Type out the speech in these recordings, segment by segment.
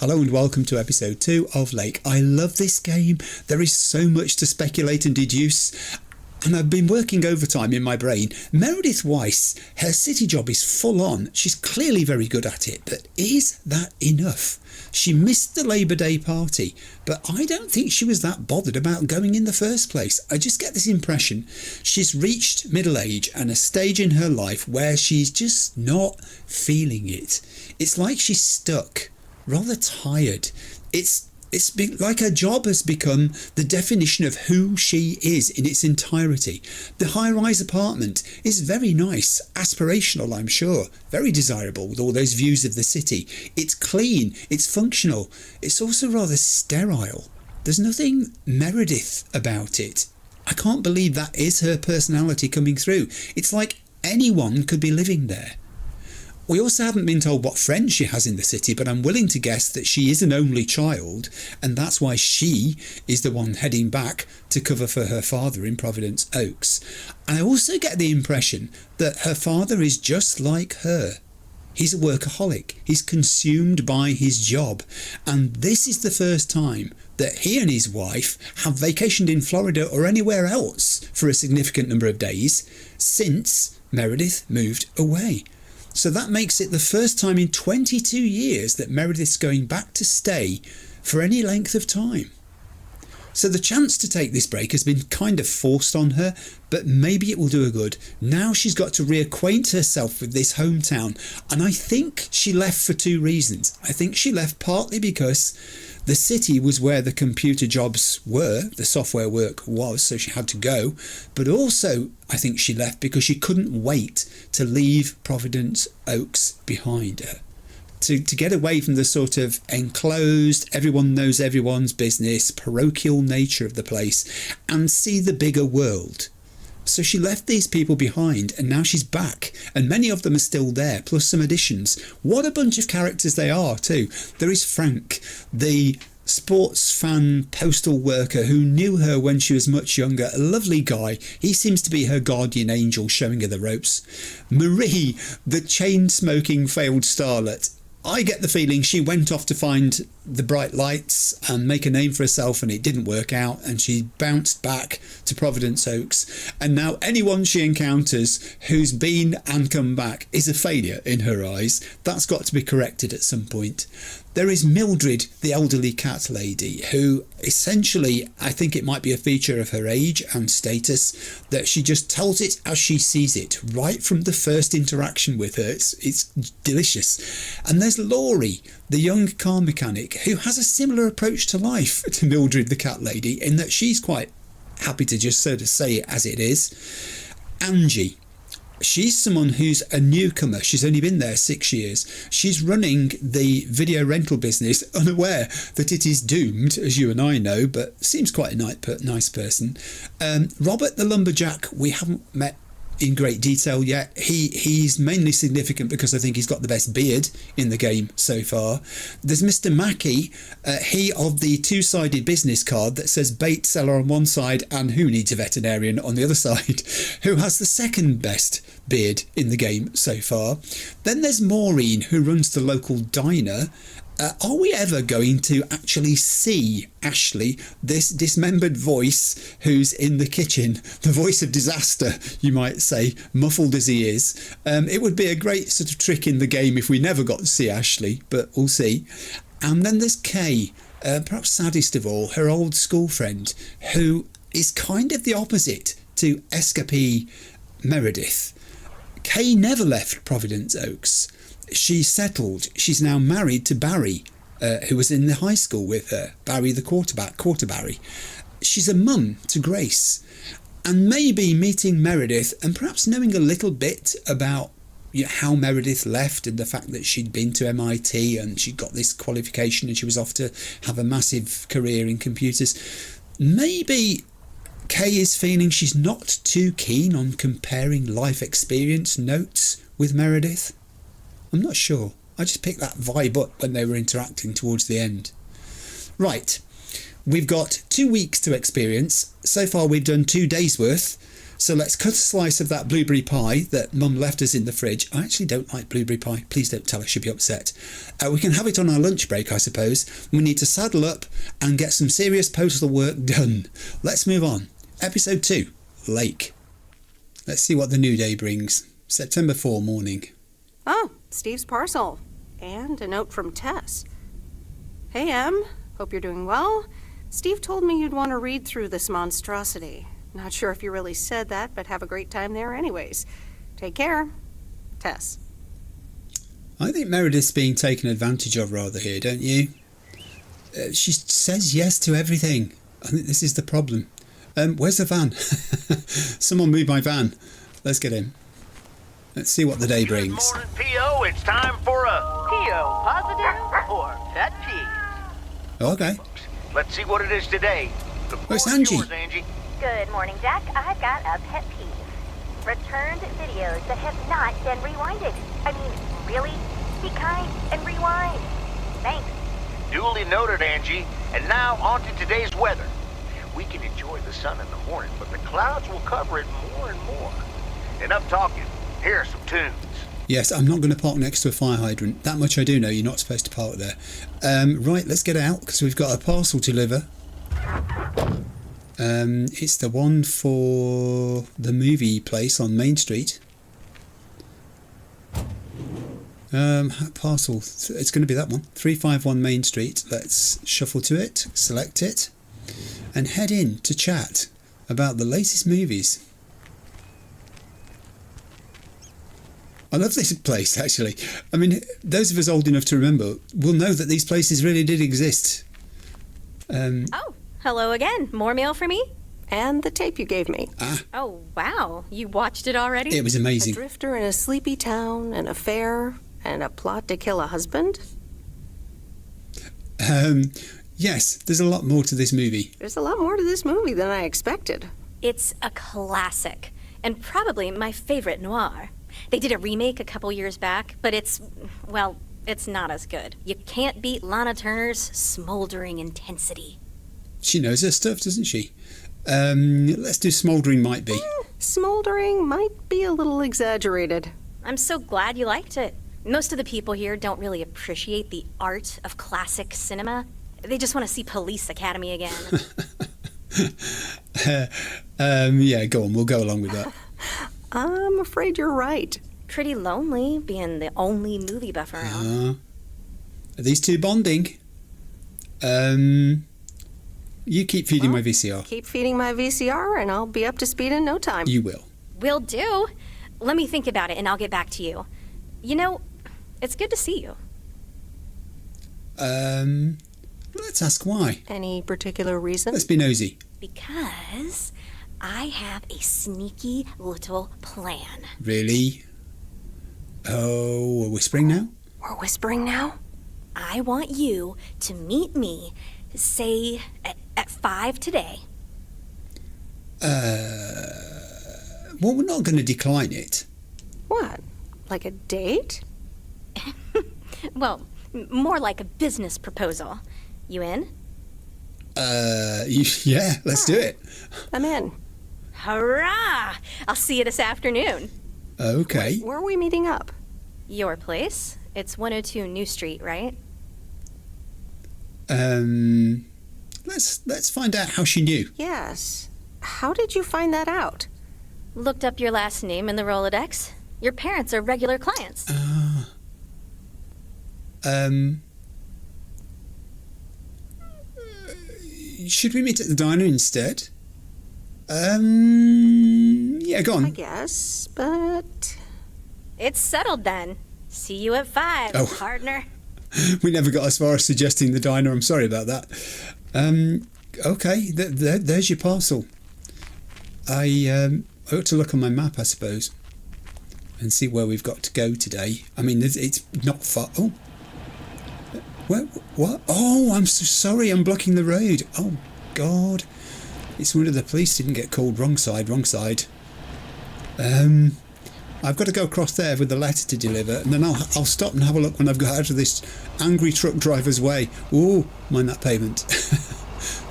Hello and welcome to episode 2 of Lake. I love this game. There is so much to speculate and deduce, and I've been working overtime in my brain. Meredith Weiss, her city job is full on. She's clearly very good at it, but is that enough? She missed the Labour Day party, but I don't think she was that bothered about going in the first place. I just get this impression she's reached middle age and a stage in her life where she's just not feeling it. It's like she's stuck, rather tired. It's been like her job has become the definition of who she is in its entirety. The high-rise apartment is very nice, aspirational, I'm sure, very desirable with all those views of the city. It's clean, it's functional, it's also rather sterile. There's nothing Meredith about it. I can't believe that is her personality coming through. It's like anyone could be living there. We also haven't been told what friends she has in the city, but I'm willing to guess that she is an only child, and that's why she is the one heading back to cover for her father in Providence Oaks. And I also get the impression that her father is just like her. He's a workaholic. He's consumed by his job. And this is the first time that he and his wife have vacationed in Florida or anywhere else for a significant number of days since Meredith moved away. So that makes it the first time in 22 years that Meredith's going back to stay for any length of time. So the chance to take this break has been kind of forced on her, but maybe it will do her good. Now she's got to reacquaint herself with this hometown, and I think she left for two reasons. I think she left partly because the city was where the computer jobs were, the software work was, so she had to go. But also, I think she left because she couldn't wait to leave Providence Oaks behind her. To get away from the sort of enclosed, everyone knows everyone's business, parochial nature of the place, and see the bigger world. So she left these people behind, and now she's back, and many of them are still there, plus some additions. What a bunch of characters they are too. There is Frank, the sports fan postal worker who knew her when she was much younger, a lovely guy. He seems to be her guardian angel showing her the ropes. Marie, the chain-smoking failed starlet. I get the feeling she went off to find the bright lights and make a name for herself, and it didn't work out, and she bounced back to Providence Oaks, and now anyone she encounters who's been and come back is a failure in her eyes. That's got to be corrected at some point. There is Mildred, the elderly cat lady, who essentially, I think it might be a feature of her age and status, that she just tells it as she sees it, right from the first interaction with her. It's delicious. And there's Laurie, the young car mechanic, who has a similar approach to life to Mildred, the cat lady, in that she's quite happy to just sort of say it as it is. Angie. She's someone who's a newcomer. She's only been there 6 years. She's running the video rental business, unaware that it is doomed, as you and I know, but seems quite a nice person. Robert the Lumberjack, we haven't met in great detail yet. He's mainly significant because I think he's got the best beard in the game so far. There's Mr. Mackey, he of the two-sided business card that says bait seller on one side and who needs a veterinarian on the other side, who has the second best beard in the game so far. Then there's Maureen, who runs the local diner. Are we ever going to actually see Ashley, this dismembered voice who's in the kitchen, the voice of disaster, you might say, muffled as he is? It would be a great sort of trick in the game if we never got to see Ashley, but we'll see. And then there's Kay, perhaps saddest of all, her old school friend, who is kind of the opposite to escapee Meredith. Kay never left Providence Oaks. She's settled. She's now married to Barry, who was in the high school with her. Barry the quarterback, Quarter Barry. She's a mum to Grace. And maybe meeting Meredith and perhaps knowing a little bit about how Meredith left and the fact that she'd been to MIT and she'd got this qualification and she was off to have a massive career in computers. Maybe Kay is feeling she's not too keen on comparing life experience notes with Meredith. I'm not sure. I just picked that vibe up when they were interacting towards the end. Right, we've got 2 weeks to experience. So far we've done 2 days worth. So let's cut a slice of that blueberry pie that Mum left us in the fridge. I actually don't like blueberry pie. Please don't tell her, she'll be upset. We can have it on our lunch break, I suppose. We need to saddle up and get some serious postal work done. Let's move on. Episode 2, Lake. Let's see what the new day brings. September 4 morning. Oh, Steve's parcel. And a note from Tess. Hey, Em. Hope you're doing well. Steve told me you'd want to read through this monstrosity. Not sure if you really said that, but have a great time there anyways. Take care. Tess. I think Meredith's being taken advantage of rather here, don't you? She says yes to everything. I think this is the problem. Where's the van? Someone move my van. Let's get in. Let's see what the day brings. Good morning, P.O. It's time for a P.O. positive or pet peeve. Okay. Let's see what it is today. The Where's floor is Angie? yours, Angie. Good morning, Jack. I've got a pet peeve. Returned videos that have not been rewinded. I mean, really? Be kind and rewind. Thanks. Duly noted, Angie. And now on to today's weather. We can enjoy the sun in the morning, but the clouds will cover it more and more. Enough talking. Here are some tunes. Yes, I'm not going to park next to a fire hydrant. That much I do know. You're not supposed to park there. Right, let's get out because we've got a parcel to deliver. It's the one for the movie place on Main Street. Parcel. It's going to be that one. 351 Main Street. Let's shuffle to it, select it, and head in to chat about the latest movies. I love this place, actually. I mean, those of us old enough to remember will know that these places really did exist. Oh, hello again. More mail for me? And the tape you gave me. Oh, wow. You watched it already? It was A amazing. drifter in a sleepy town, an affair, and a plot to kill a husband. Yes, there's a lot more to this movie. There's a lot more to this movie than I expected. It's a classic, and probably my favorite noir. They did a remake a couple years back, but it's not as good. You can't beat Lana Turner's smoldering intensity. She knows her stuff, doesn't she? Let's do Smouldering Might Be. Smoldering might be a little exaggerated. I'm so glad you liked it. Most of the people here don't really appreciate the art of classic cinema. They just want to see Police Academy again. Yeah, go on, we'll go along with that. I'm afraid you're right. Pretty lonely being the only movie buff around. Are these two bonding? You keep feeding my VCR. Keep feeding my VCR and I'll be up to speed in no time. You will. Will do. Let me think about it and I'll get back to you. You know, it's good to see you. Let's ask why. Any particular reason? Let's be nosy. Because I have a sneaky little plan. Really? Oh, we're whispering now? We're whispering now? I want you to meet me, say, at 5 today. Well, we're not going to decline it. What? Like a date? Well, more like a business proposal. You in? Yeah, let's do it. I'm in. Hurrah! I'll see you this afternoon. Okay. Where are we meeting up? Your place? It's 102 New Street, right? Let's find out how she knew. Yes. How did you find that out? Looked up your last name in the Rolodex. Your parents are regular clients. Should we meet at the diner instead? Yeah, go I on. guess, but... It's settled then. See you at 5, Oh. partner. We never got as far as suggesting the diner. I'm sorry about that. Okay, there's your parcel. I ought to look on my map, I suppose, and see where we've got to go today. I mean, it's not far. Oh, what? Oh, I'm so sorry. I'm blocking the road. Oh, God. It's wonder the police didn't get called. Wrong side. I've got to go across there with the letter to deliver, and then I'll stop and have a look when I've got out of this angry truck driver's way. Ooh, mind that pavement.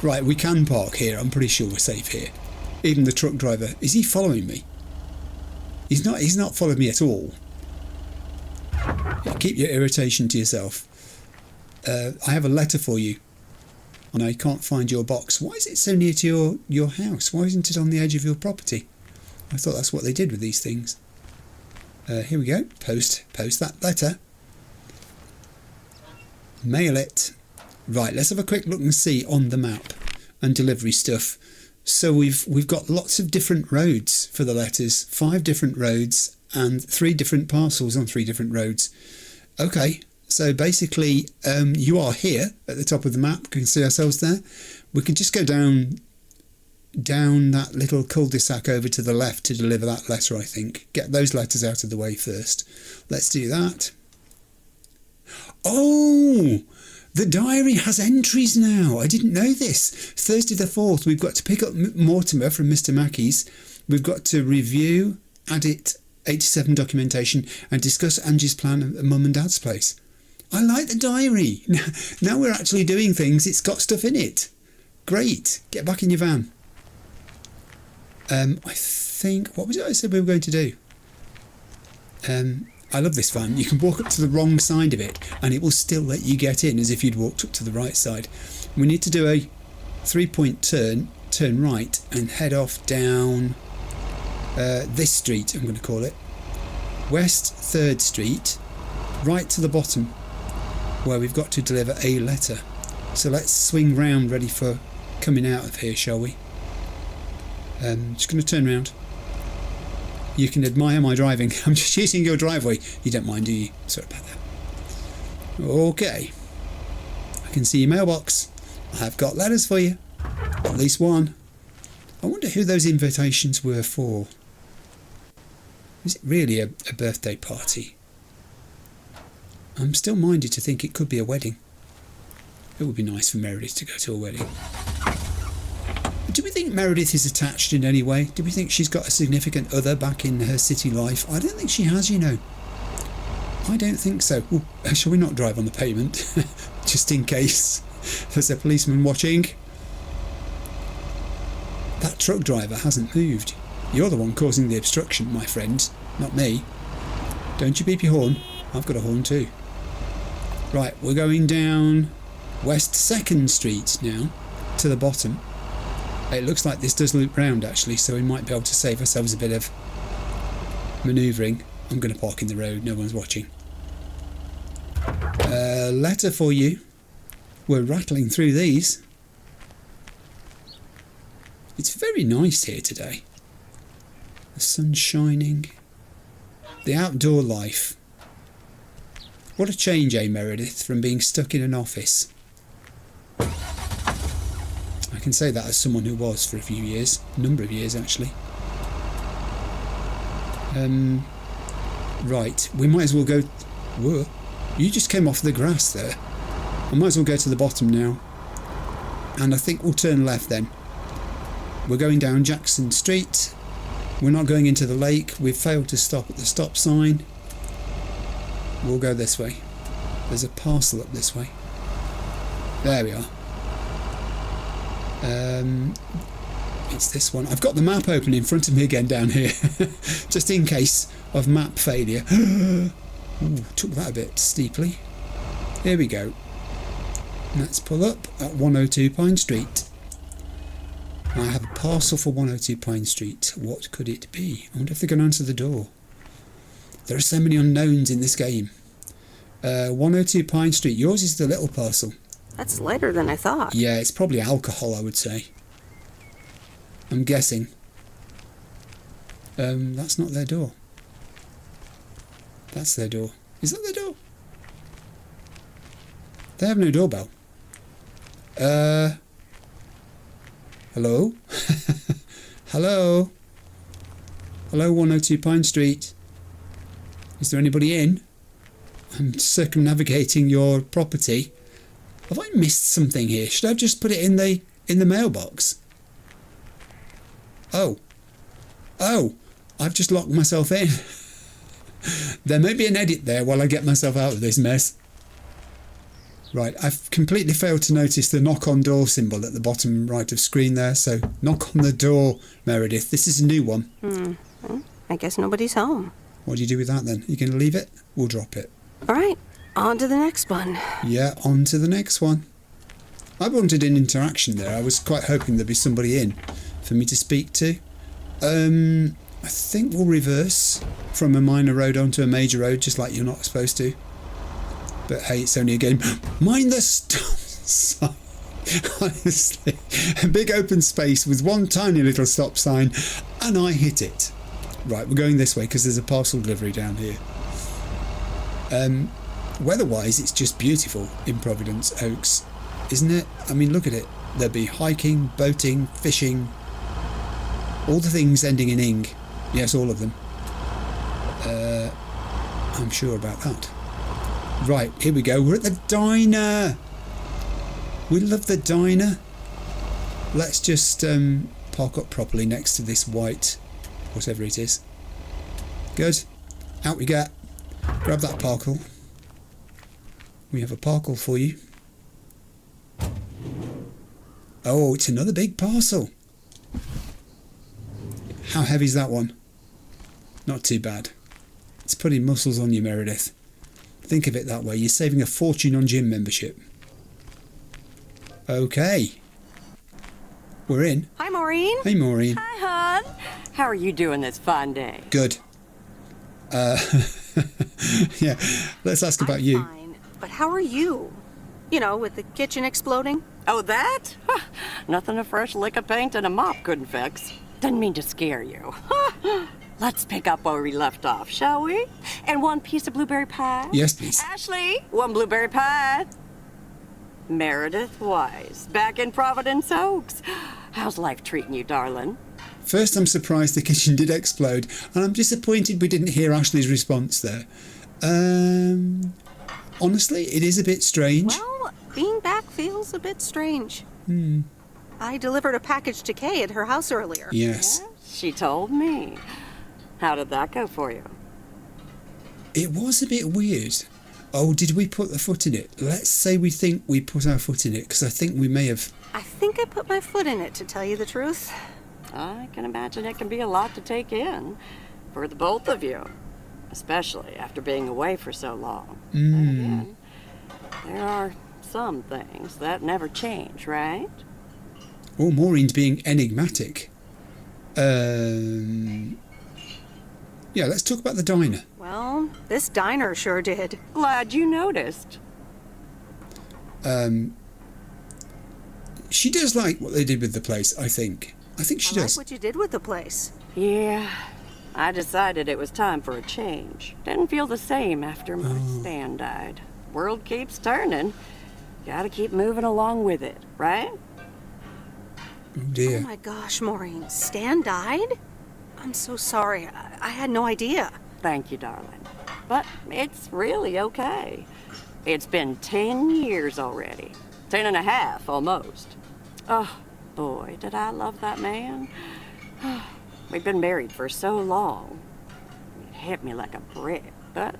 Right, we can park here. I'm pretty sure we're safe here. Even the truck driver. Is he following me? He's not following me at all. Yeah, keep your irritation to yourself. I have a letter for you. And I can't find your box. Why is it so near to your house? Why isn't it on the edge of your property? I thought that's what they did with these things. Here we go. Post that letter. Mail it. Right, let's have a quick look and see on the map and delivery stuff. So we've got lots of different roads for the letters. 5 different roads and 3 different parcels on 3 different roads. Okay, so basically you are here at the top of the map. We can see ourselves there. We can just go down that little cul-de-sac over to the left to deliver that letter, I think. Get those letters out of the way first. Let's do that. Oh! The diary has entries now. I didn't know this. Thursday the 4th, we've got to pick up Mortimer from Mr. Mackey's. We've got to review, edit 87 documentation and discuss Angie's plan at Mum and Dad's place. I like the diary. Now we're actually doing things. It's got stuff in it. Great. Get back in your van. I think... What was it I said we were going to do? I love this van. You can walk up to the wrong side of it and it will still let you get in as if you'd walked up to the right side. We need to do a 3-point turn right and head off down this street, I'm going to call it. West 3rd Street, right to the bottom where we've got to deliver a letter. So let's swing round ready for coming out of here, shall we? Just going to turn round. You can admire my driving. I'm just using your driveway. You don't mind, do you? Sorry about that. Okay. I can see your mailbox. I've got letters for you. At least one. I wonder who those invitations were for. Is it really a birthday party? I'm still minded to think it could be a wedding. It would be nice for Meredith to go to a wedding. Do we think Meredith is attached in any way? Do we think she's got a significant other back in her city life? I don't think she has, you know. I don't think so. Ooh, shall we not drive on the pavement? Just in case there's a policeman watching. That truck driver hasn't moved. You're the one causing the obstruction, my friend, not me. Don't you beep your horn. I've got a horn too. Right, we're going down West 2nd Street now, to the bottom. It looks like this does loop round actually, so we might be able to save ourselves a bit of manoeuvring. I'm going to park in the road, no one's watching. Letter for you. We're rattling through these. It's very nice here today. The sun's shining. The outdoor life. What a change, eh, Meredith, from being stuck in an office. I can say that as someone who was for a few years, a number of years actually. Right, we might as well go... Whoa, you just came off the grass there. I might as well go to the bottom now. And I think we'll turn left then. We're going down Jackson Street. We're not going into the lake. We've failed to stop at the stop sign. We'll go this way. There's a parcel up this way. There we are. It's this one. I've got the map open in front of me again down here, just in case of map failure. Ooh, took that a bit steeply. Here we go. Let's pull up at 102 Pine Street. I have a parcel for 102 Pine Street. What could it be? I wonder if they're going to answer the door. There are so many unknowns in this game. 102 Pine Street. Yours is the little parcel. That's lighter than I thought. Yeah, it's probably alcohol, I would say. I'm guessing. That's not their door. That's their door. Is that their door? They have no doorbell. Hello? Hello? Hello, 102 Pine Street. Is there anybody in? I'm circumnavigating your property. Have I missed something here? Should I have just put it in the mailbox? Oh, I've just locked myself in. There may be an edit there while I get myself out of this mess. Right, I've completely failed to notice the knock-on door symbol at the bottom right of screen there, so knock on the door, Meredith. This is a new one. Well, I guess nobody's home. What do you do with that then? You going to leave it? We'll drop it. All right, on to the next one. Yeah, on to the next one. I wanted an interaction there. I was quite hoping there'd be somebody in for me to speak to. I think we'll reverse from a minor road onto a major road, just like you're not supposed to. But hey, it's only a game. Mind the stop sign. Honestly, a big open space with one tiny little stop sign, and I hit it. Right, we're going this way because there's a parcel delivery down here. Weather-wise, it's just beautiful in Providence Oaks, isn't it? I mean, look at it. There'll be hiking, boating, fishing, all the things ending in ing. Yes, all of them. I'm sure about that. Right, here we go. We're at the diner. We love the diner. Let's just park up properly next to this white, whatever it is. Good. Out we get. Grab that parcel. We have a parcel for you. Oh, it's another big parcel. How heavy's that one? Not too bad. It's putting muscles on you, Meredith. Think of it that way. You're saving a fortune on gym membership. Okay. We're in. Hi, Maureen. Hey, Maureen. Hi, hon. How are you doing this fine day? Good. Yeah, let's ask about I'm you. fine, but how are you? You know, with the kitchen exploding? Oh, that? Nothing a fresh lick of paint and a mop couldn't fix. Didn't mean to scare you. Let's pick up where we left off, shall we? And one piece of blueberry pie? Yes, please. Ashley, one blueberry pie. Meredith Wise, back in Providence Oaks. How's life treating you, darling? First, I'm surprised the kitchen did explode, and I'm disappointed we didn't hear Ashley's response there. Honestly, it is a bit strange. Well, being back feels a bit strange. I delivered a package to Kay at her house earlier. Yes. She told me. How did that go for you? It was a bit weird. Oh, did we put the foot in it? Let's say we think we put our foot in it, because I think we may have. I think I put my foot in it, to tell you the truth. I can imagine it can be a lot to take in for the both of you, especially after being away for so long. And again, there are some things that never change, right? Oh, Maureen's being enigmatic. Yeah, let's talk about the diner. Well, this diner sure did. Glad you noticed. She does like what they did with the place, I think. I think she I does. like what you did with the place. Yeah, I decided it was time for a change. Didn't feel the same after my Stan died. World keeps turning. Gotta keep moving along with it, right? Oh dear. Oh my gosh, Maureen, Stan died? I'm so sorry. I had no idea. Thank you, darling. But it's really okay. It's been 10 years already. 10 and a half, almost. Oh, boy, did I love that man. We've been married for so long. It hit me like a brick. But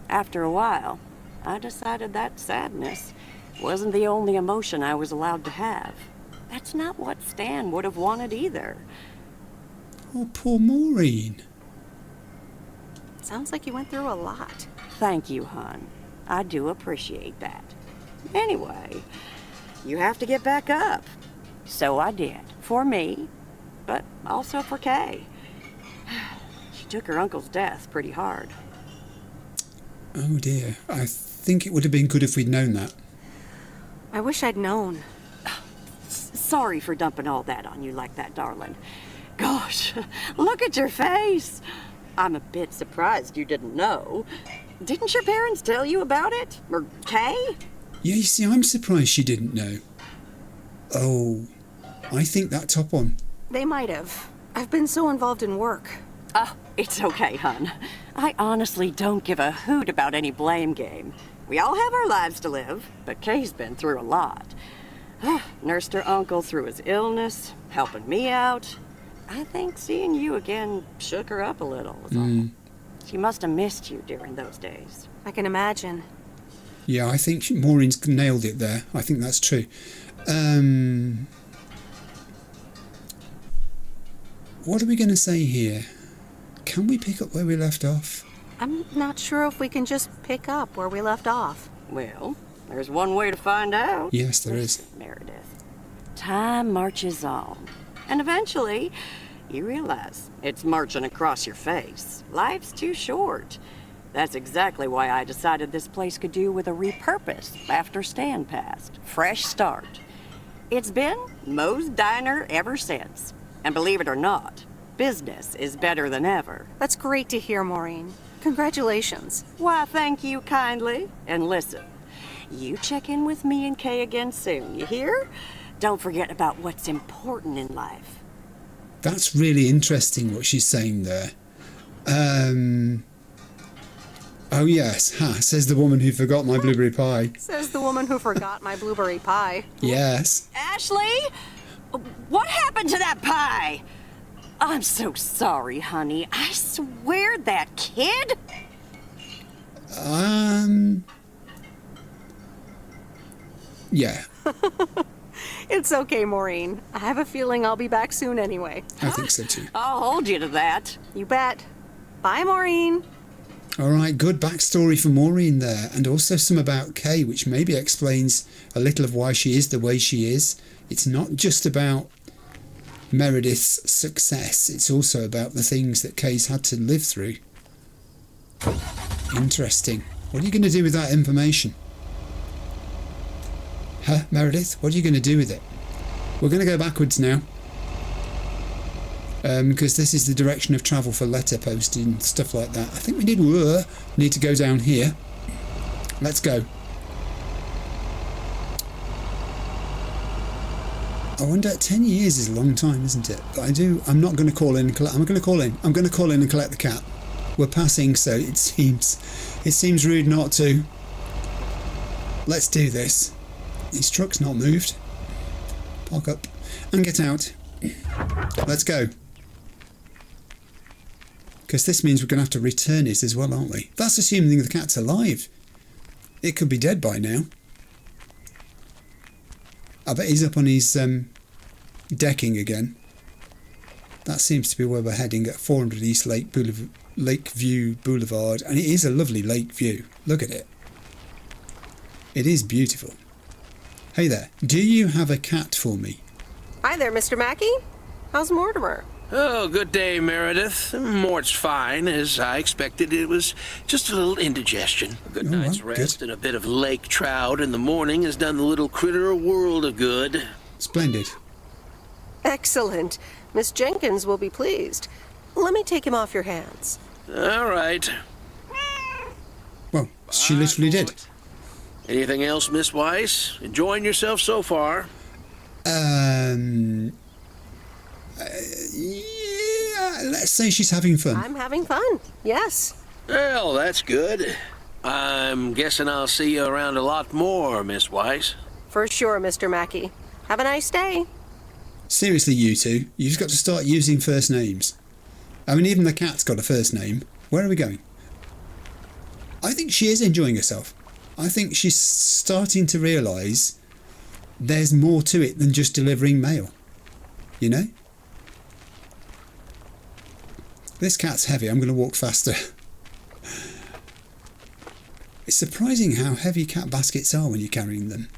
after a while, I decided that sadness wasn't the only emotion I was allowed to have. That's not what Stan would have wanted either. Oh, poor Maureen. Sounds like you went through a lot. Thank you, hon. I do appreciate that. Anyway, you have to get back up. So I did. For me, but also for Kay. She took her uncle's death pretty hard. Oh dear. I think it would have been good if we'd known that. I wish I'd known. Sorry for dumping all that on you like that, darling. Gosh, look at your face. I'm a bit surprised you didn't know. Didn't your parents tell you about it? Or Kay? Yeah, you see, I'm surprised she didn't know. Oh, I think that top one. They might have. I've been so involved in work. Oh, it's okay, hon. I honestly don't give a hoot about any blame game. We all have our lives to live, but Kay's been through a lot. Nursed her uncle through his illness, helping me out. I think seeing you again shook her up a little. Was all. She must have missed you during those days. I can imagine. Yeah, I think Maureen's nailed it there. I think that's true. What are we going to say here? Can we pick up where we left off? I'm not sure if we can just pick up where we left off. Well, there's one way to find out. Yes, there is. Listen, Meredith. Time marches on. And eventually, you realize it's marching across your face. Life's too short. That's exactly why I decided this place could do with a repurpose after Stan passed. Fresh start. It's been Moe's Diner ever since. And believe it or not, business is better than ever. That's great to hear, Maureen. Congratulations. Why, thank you kindly. And listen, you check in with me and Kay again soon, you hear? Don't forget about what's important in life. That's really interesting what she's saying there. Oh yes, says the woman who forgot my blueberry pie. Says the woman who forgot my blueberry pie. Yes. Ashley? What happened to that pie? I'm so sorry, honey. I swear that kid... Yeah. It's okay, Maureen. I have a feeling I'll be back soon anyway. I think so too. I'll hold you to that. You bet. Bye, Maureen. All right, good backstory for Maureen there, and also some about Kay, which maybe explains a little of why she is the way she is. It's not just about Meredith's success, it's also about the things that Kay's had to live through. Interesting. What are you going to do with that information? Huh, Meredith? What are you going to do with it? We're going to go backwards now. Because this is the direction of travel for letter posting, stuff like that. I think we need to go down here. Let's go. I wonder, 10 years is a long time, isn't it? But I'm not going to call in and collect. I'm going to call in and collect the cat. We're passing, so it seems rude not to. Let's do this. His truck's not moved. Park up and get out. Let's go. Because this means we're going to have to return it as well, aren't we? That's assuming the cat's alive. It could be dead by now. I bet he's up on his decking again. That seems to be where we're heading at 400 East Lakeview Boulevard. And it is a lovely lake view. Look at it. It is beautiful. Hey there, do you have a cat for me? Hi there, Mr. Mackey. How's Mortimer? Oh, good day, Meredith. Mort's fine. As I expected, it was just a little indigestion. A good night's rest and a bit of lake trout in the morning has done the little critter a world of good. Splendid. Excellent. Miss Jenkins will be pleased. Let me take him off your hands. All right. Well, she literally did. Anything else, Miss Weiss? Enjoying yourself so far? Yeah, let's say she's having fun. I'm having fun, yes. Well, that's good. I'm guessing I'll see you around a lot more, Miss Weiss. For sure, Mr. Mackey. Have a nice day. Seriously, you two, you've got to start using first names. I mean, even the cat's got a first name. Where are we going? I think she is enjoying herself. I think she's starting to realise there's more to it than just delivering mail. You know? This cat's heavy. I'm going to walk faster. It's surprising how heavy cat baskets are when you're carrying them.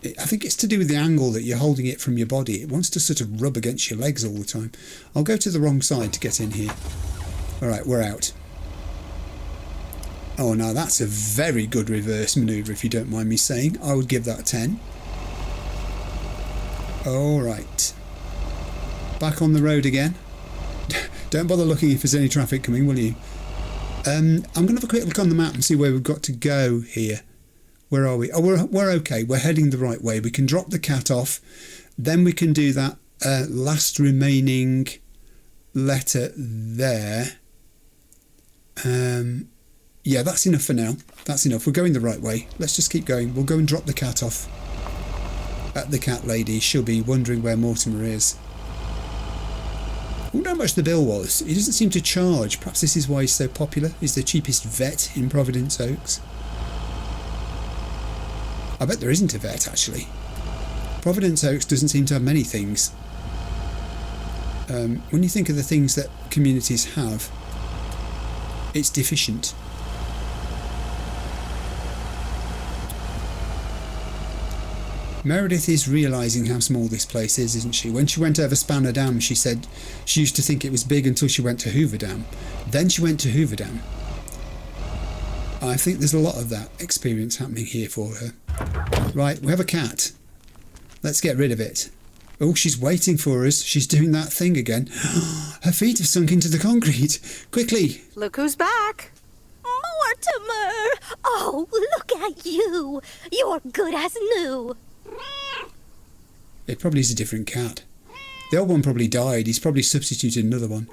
I think it's to do with the angle that you're holding it from your body. It wants to sort of rub against your legs all the time. I'll go to the wrong side to get in here. Alright, we're out. Oh, now that's a very good reverse manoeuvre, if you don't mind me saying. I would give that 10. Alright. Back on the road again. Don't bother looking if there's any traffic coming, will you? I'm going to have a quick look on the map and see where we've got to go here. Where are we? Oh, we're okay. We're heading the right way. We can drop the cat off. Then we can do that last remaining letter there. Yeah, that's enough for now. That's enough. We're going the right way. Let's just keep going. We'll go and drop the cat off at the cat lady. She'll be wondering where Mortimer is. I wonder how much the bill was. He doesn't seem to charge. Perhaps this is why he's so popular. He's the cheapest vet in Providence Oaks. I bet there isn't a vet, actually. Providence Oaks doesn't seem to have many things. When you think of the things that communities have, it's deficient. Meredith is realising how small this place is, isn't she? When she went over Spanner Dam, she said she used to think it was big until she went to Hoover Dam. Then she went to Hoover Dam. I think there's a lot of that experience happening here for her. Right, we have a cat. Let's get rid of it. Oh, she's waiting for us. She's doing that thing again. Her feet have sunk into the concrete. Quickly. Look who's back. Mortimer! Oh, look at you. You're good as new. It probably is a different cat. The old one probably died. He's probably substituted another one.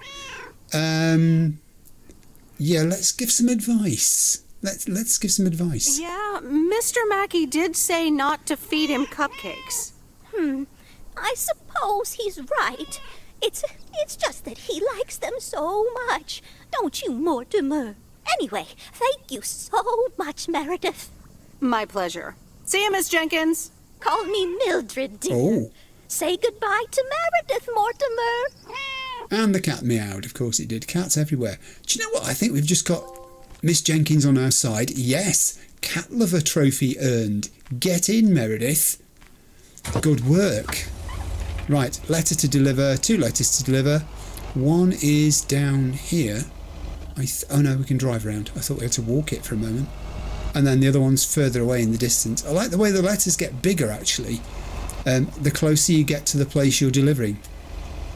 Yeah, let's give some advice. Let's give some advice. Yeah, Mr. Mackey did say not to feed him cupcakes. I suppose he's right. It's just that he likes them so much. Don't you, Mortimer? Anyway, thank you so much, Meredith. My pleasure. See you, Miss Jenkins. Call me Mildred, dear. Oh. Say goodbye to Meredith, Mortimer. And the cat meowed. Of course it did. Cats everywhere. Do you know what? I think we've just got Miss Jenkins on our side. Yes, cat lover trophy earned. Get in, Meredith. Good work. Right, letter to deliver. 2 letters to deliver. One is down here. Oh no, we can drive around. I thought we had to walk it for a moment. And then the other one's further away in the distance. I like the way the letters get bigger, actually. The closer you get to the place you're delivering.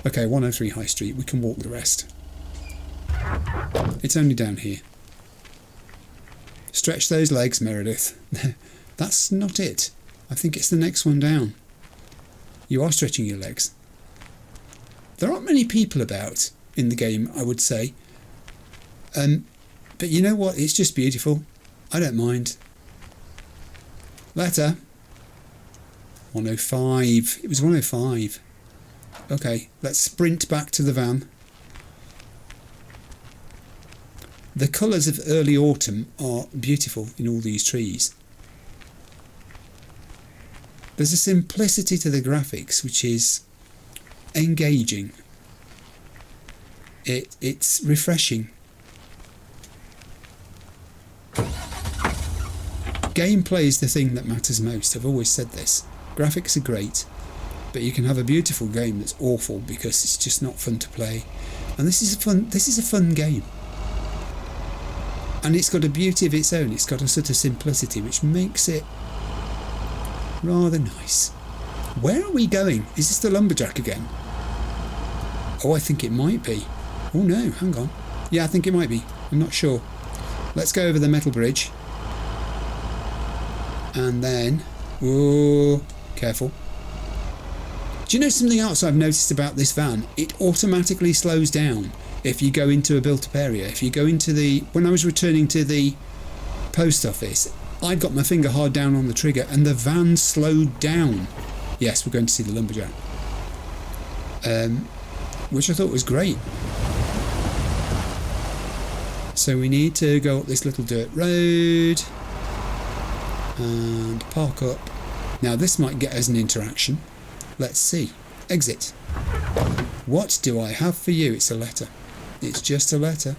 Okay, 103 High Street. We can walk the rest. It's only down here. Stretch those legs, Meredith. That's not it. I think it's the next one down. You are stretching your legs. There aren't many people about in the game, I would say. But you know what? It's just beautiful. I don't mind. Letter. 105. It was 105. Okay, let's sprint back to the van. The colours of early autumn are beautiful in all these trees. There's a simplicity to the graphics which is engaging. It's refreshing. Gameplay is the thing that matters most. I've always said this. Graphics are great, but you can have a beautiful game that's awful because it's just not fun to play. And this is a fun game. And it's got a beauty of its own. It's got a sort of simplicity which makes it rather nice. Where are we going? Is this the Lumberjack again? Oh, I think it might be. Oh no, hang on. Yeah, I think it might be. I'm not sure. Let's go over the metal bridge. And then... Whoa, careful. Do you know something else I've noticed about this van? It automatically slows down if you go into a built-up area. If you go into the... When I was returning to the post office, I got my finger hard down on the trigger and the van slowed down. Yes, we're going to see the Lumberjack. Which I thought was great. So we need to go up this little dirt road and park up. Now this might get us an interaction. Let's see. Exit. What do I have for you? It's a letter. It's just a letter.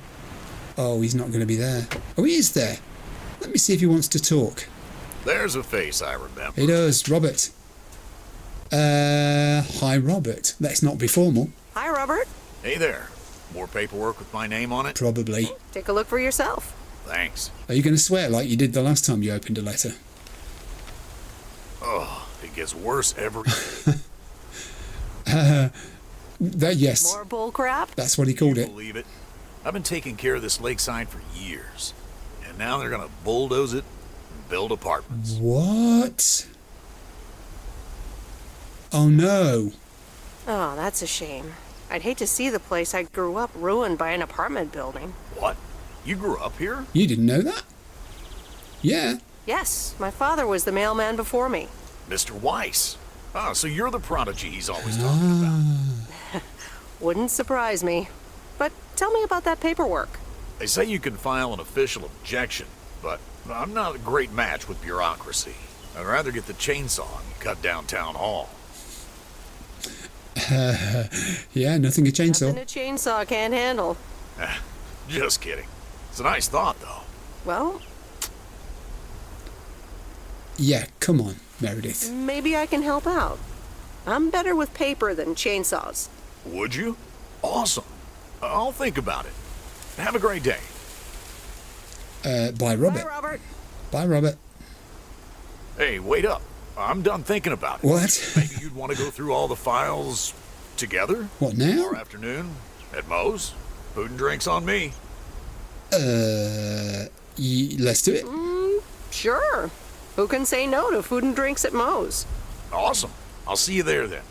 Oh, he's not going to be there. Oh, he is there. Let me see if he wants to talk. There's a face I remember. He does. Robert. Hi, Robert. Let's not be formal. Hi, Robert. Hey there. More paperwork with my name on it? Probably. Take a look for yourself. Thanks. Are you going to swear like you did the last time you opened a letter? Oh, it gets worse every day. Yes. More bull crap? That's what he called it. Believe it? I've been taking care of this lakeside for years. And now they're going to bulldoze it and build apartments. What? Oh no. Oh, that's a shame. I'd hate to see the place I grew up ruined by an apartment building. What? You grew up here? You didn't know that? Yeah. Yes, my father was the mailman before me. Mr. Weiss. Ah, so you're the prodigy he's always talking about. Wouldn't surprise me. But tell me about that paperwork. They say you can file an official objection, but I'm not a great match with bureaucracy. I'd rather get the chainsaw and cut down town hall. Yeah, nothing a chainsaw. Nothing a chainsaw can't handle. Just kidding. It's a nice thought, though. Well, Yeah, come on, Meredith. maybe I can help out. I'm better with paper than chainsaws. Would you? Awesome. I'll think about it. Have a great day. Bye, Robert. Bye, Robert. Bye, Robert. Hey, wait up. I'm done thinking about it. What? Maybe you'd want to go through all the files together? What now? Tomorrow afternoon at Moe's. Food and drinks on me. Let's do it. Sure. Who can say no to food and drinks at Moe's? Awesome. I'll see you there then.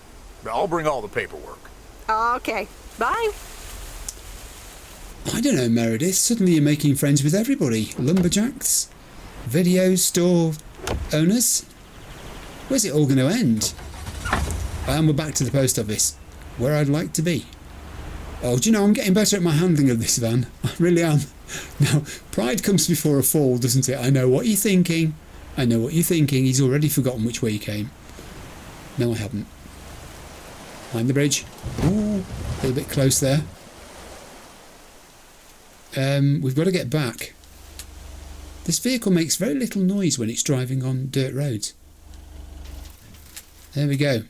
I'll bring all the paperwork. Okay. Bye. I don't know, Meredith. Suddenly you're making friends with everybody. Lumberjacks, video store owners. Where's it all going to end? And we're back to the post office, where I'd like to be. Oh, do you know, I'm getting better at my handling of this van. I really am. Now, pride comes before a fall, doesn't it? I know what you're thinking. I know what you're thinking. He's already forgotten which way he came. No, I haven't. Mind the bridge. Ooh, a little bit close there. We've got to get back. This vehicle makes very little noise when it's driving on dirt roads. There we go.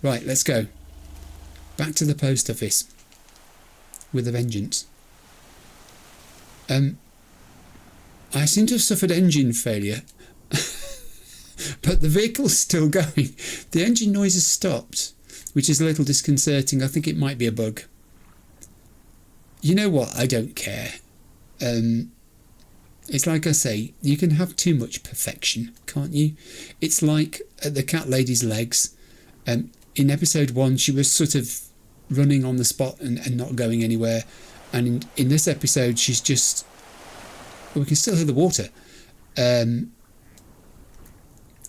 Right, let's go. Back to the post office. With a vengeance. I seem to have suffered engine failure. But the vehicle's still going. The engine noise has stopped, which is a little disconcerting. I think it might be a bug. You know what? I don't care. It's like I say, you can have too much perfection, can't you? It's like the cat lady's legs. In episode 1, she was sort of running on the spot and not going anywhere. And in this episode, she's just... Well, we can still hear the water.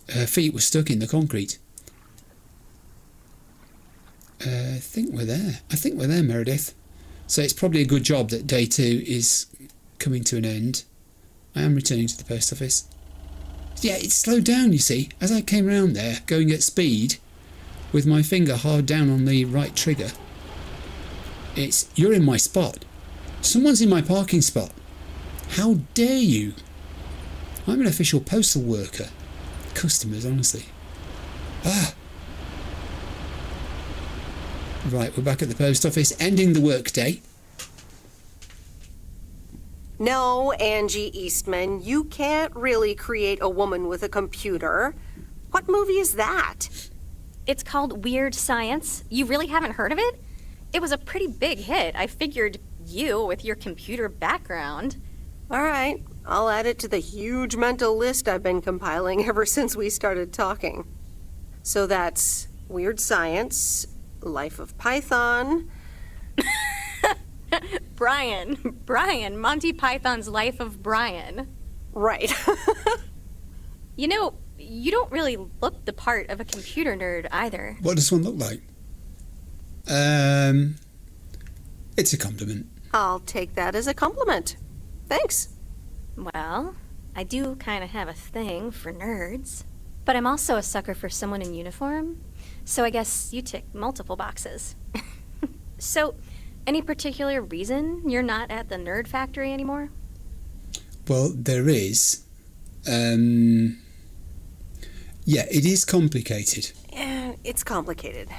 Her feet were stuck in the concrete. I think we're there. I think we're there, Meredith. So it's probably a good job that day 2 is coming to an end. I am returning to the post office. Yeah, it slowed down, you see, as I came round there, going at speed, with my finger hard down on the right trigger. You're in my spot. Someone's in my parking spot. How dare you? I'm an official postal worker. Customers, honestly. Right, we're back at the post office, ending the workday. No, Angie Eastman, you can't really create a woman with a computer. What movie is that? It's called Weird Science. You really haven't heard of it? It was a pretty big hit. I figured you, with your computer background. All right, I'll add it to the huge mental list I've been compiling ever since we started talking. So that's Weird Science, Life of Python. Brian, Monty Python's Life of Brian. Right. You know, you don't really look the part of a computer nerd either. What does one look like? It's a compliment. I'll take that as a compliment. Thanks. Well, I do kind of have a thing for nerds. But I'm also a sucker for someone in uniform, so I guess you tick multiple boxes. So, any particular reason you're not at the Nerd Factory anymore? Well, there is. Yeah, it is complicated. Yeah, it's complicated.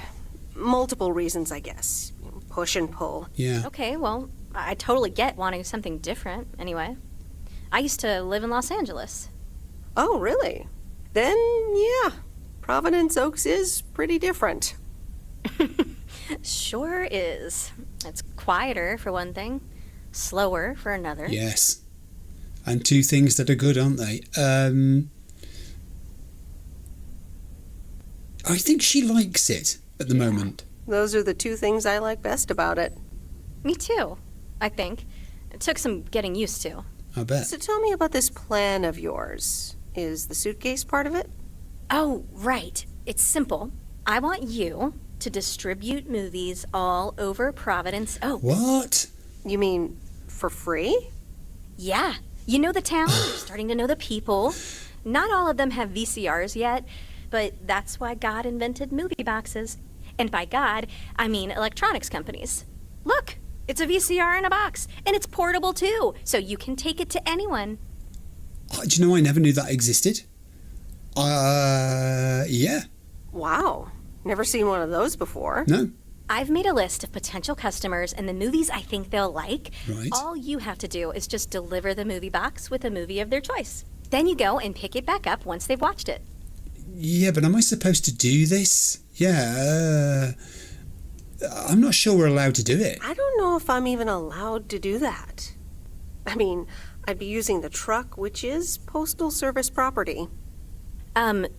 Multiple reasons, I guess. Push and pull. Yeah. Okay, well, I totally get wanting something different, anyway. I used to live in Los Angeles. Oh, really? Then, yeah, Providence Oaks is pretty different. Sure is. It's quieter, for one thing. Slower, for another. Yes. And two things that are good, aren't they? I think she likes it at the moment. Those are the two things I like best about it. Me too, I think. It took some getting used to. I bet. So tell me about this plan of yours. Is the suitcase part of it? Oh, right. It's simple. I want you to distribute movies all over Providence Oaks. What? You mean for free? Yeah. You know the town, you're starting to know the people. Not all of them have VCRs yet, but that's why God invented movie boxes. And by God, I mean electronics companies. Look, it's a VCR in a box, and it's portable too, so you can take it to anyone. Do you know I never knew that existed? Yeah. Wow. Never seen one of those before. No. I've made a list of potential customers and the movies I think they'll like. Right. All you have to do is just deliver the movie box with a movie of their choice. Then you go and pick it back up once they've watched it. Yeah, but am I supposed to do this? Yeah, I'm not sure we're allowed to do it. I don't know if I'm even allowed to do that. I mean, I'd be using the truck, which is Postal Service property.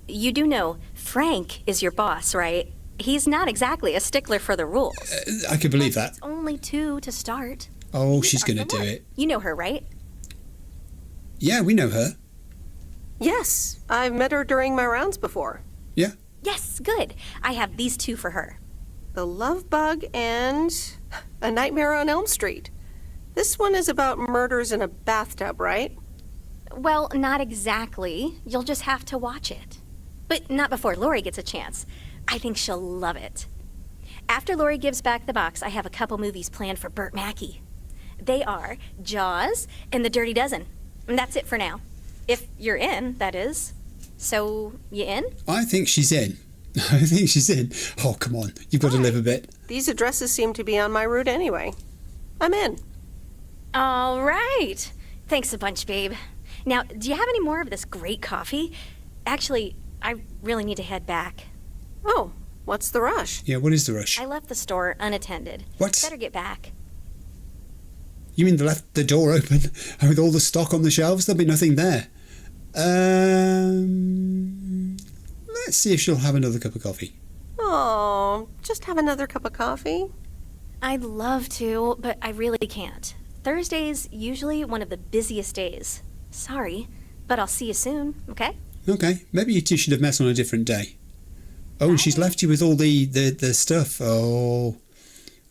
You do know Frank is your boss, right? He's not exactly a stickler for the rules. I can believe that. It's only 2 to start. Oh, she's going to do it. You know her, right? Yeah, we know her. Yes, I've met her during my rounds before. Yeah. Yes, good. I have these 2 for her. The Love Bug and A Nightmare on Elm Street. This one is about murders in a bathtub, right? Well, not exactly. You'll just have to watch it. But not before Lori gets a chance. I think she'll love it. After Lori gives back the box, I have a couple movies planned for Burt Mackey. They are Jaws and The Dirty Dozen. And that's it for now. If you're in, that is. So, you in? I think she's in. I think she's in. Oh, come on. You've got to live a bit. These addresses seem to be on my route anyway. I'm in. All right. Thanks a bunch, babe. Now, do you have any more of this great coffee? Actually, I really need to head back. Oh, what's the rush? Yeah, what is the rush? I left the store unattended. What? Better get back. You mean they left the door open and with all the stock on the shelves? There'll be nothing there. Let's see if she'll have another cup of coffee. Oh, just have another cup of coffee? I'd love to, but I really can't. Thursday's usually one of the busiest days. Sorry, but I'll see you soon, okay? Okay, maybe you two should have met on a different day. Oh, and she's left you with all the stuff. Oh,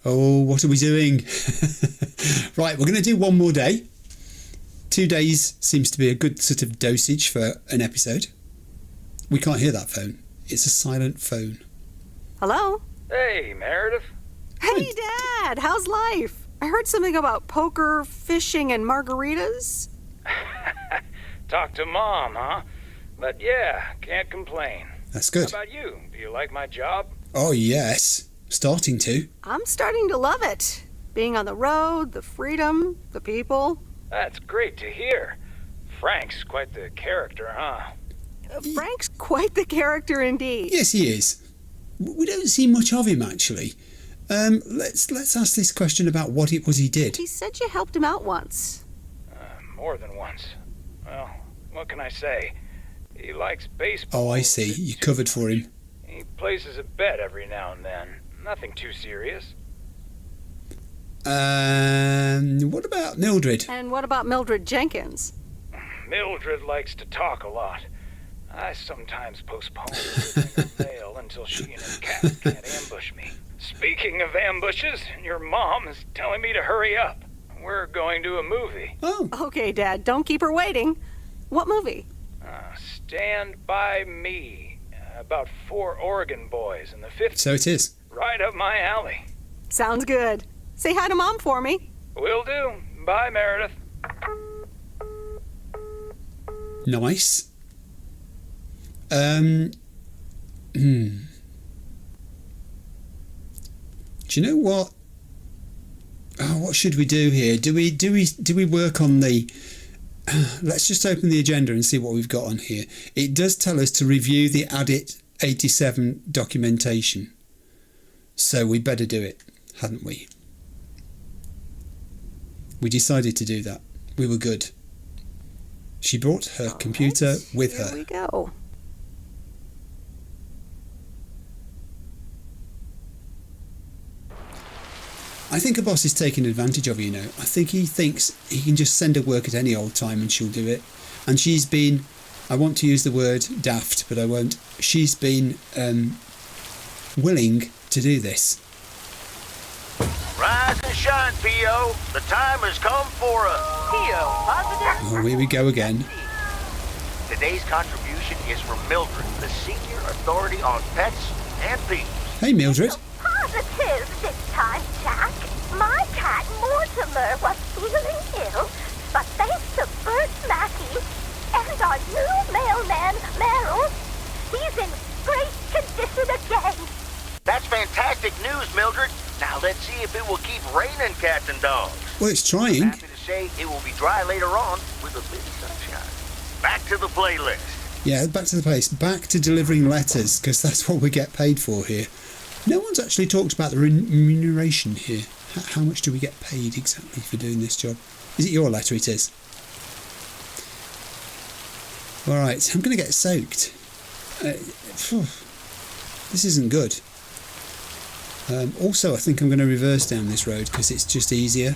what are we doing? Right, we're going to do one more day. 2 days seems to be a good sort of dosage for an episode. We can't hear that phone. It's a silent phone. Hello? Hey, Meredith. Hey, Dad! How's life? I heard something about poker, fishing, and margaritas. Talk to Mom, huh? But yeah, can't complain. That's good. How about you? Do you like my job? Oh, yes. Starting to. I'm starting to love it. Being on the road, the freedom, the people. That's great to hear. Frank's quite the character, huh? Frank's quite the character indeed. Yes, he is. We don't see much of him, actually. Let's ask this question about what it was he did. He said you helped him out once. More than once. Well, what can I say? He likes baseball. Oh, I see. You covered for him. He places a bet every now and then. Nothing too serious. What about Mildred? And what about Mildred Jenkins? Mildred likes to talk a lot. I sometimes postpone delivering her mail until she and her cat can't ambush me. Speaking of ambushes, your mom is telling me to hurry up. We're going to a movie. Oh. Okay, Dad, don't keep her waiting. What movie? Stand By Me. About 4 Oregon boys in the 50s. So it is. Right up my alley. Sounds good. Say hi to Mom for me. Will do. Bye, Meredith. Nice. Do you know what? Oh, what should we do here? Do we work on the? Let's just open the agenda and see what we've got on here. It does tell us to review the Adit 87 documentation, so we better do it, hadn't we? We decided to do that. We were good. She brought her computer with her. Here we go. I think a boss is taking advantage of you, know. I think he thinks he can just send her work at any old time and she'll do it. And she's been, I want to use the word daft, but I won't. She's been willing to do this. Rise and shine, P.O. The time has come for us. P.O. positive. Oh, here we go again. Today's contribution is from Mildred, the senior authority on pets and thieves. Hey, Mildred. Positive this time, Jack. My cat Mortimer was feeling ill, but thanks to Bert Mackey and our new mailman, Merrill, he's in great condition again. That's fantastic news, Mildred. Now let's see if it will keep raining cats and dogs. Well, it's trying. I'm happy to say it will be dry later on with a bit of sunshine. Back to the playlist. Yeah, back to the place. Back to delivering letters, because that's what we get paid for here. No one's actually talked about the remuneration here. How much do we get paid exactly for doing this job? Is it your letter? It is. All right, I'm going to get soaked. This isn't good. Also, I think I'm going to reverse down this road because it's just easier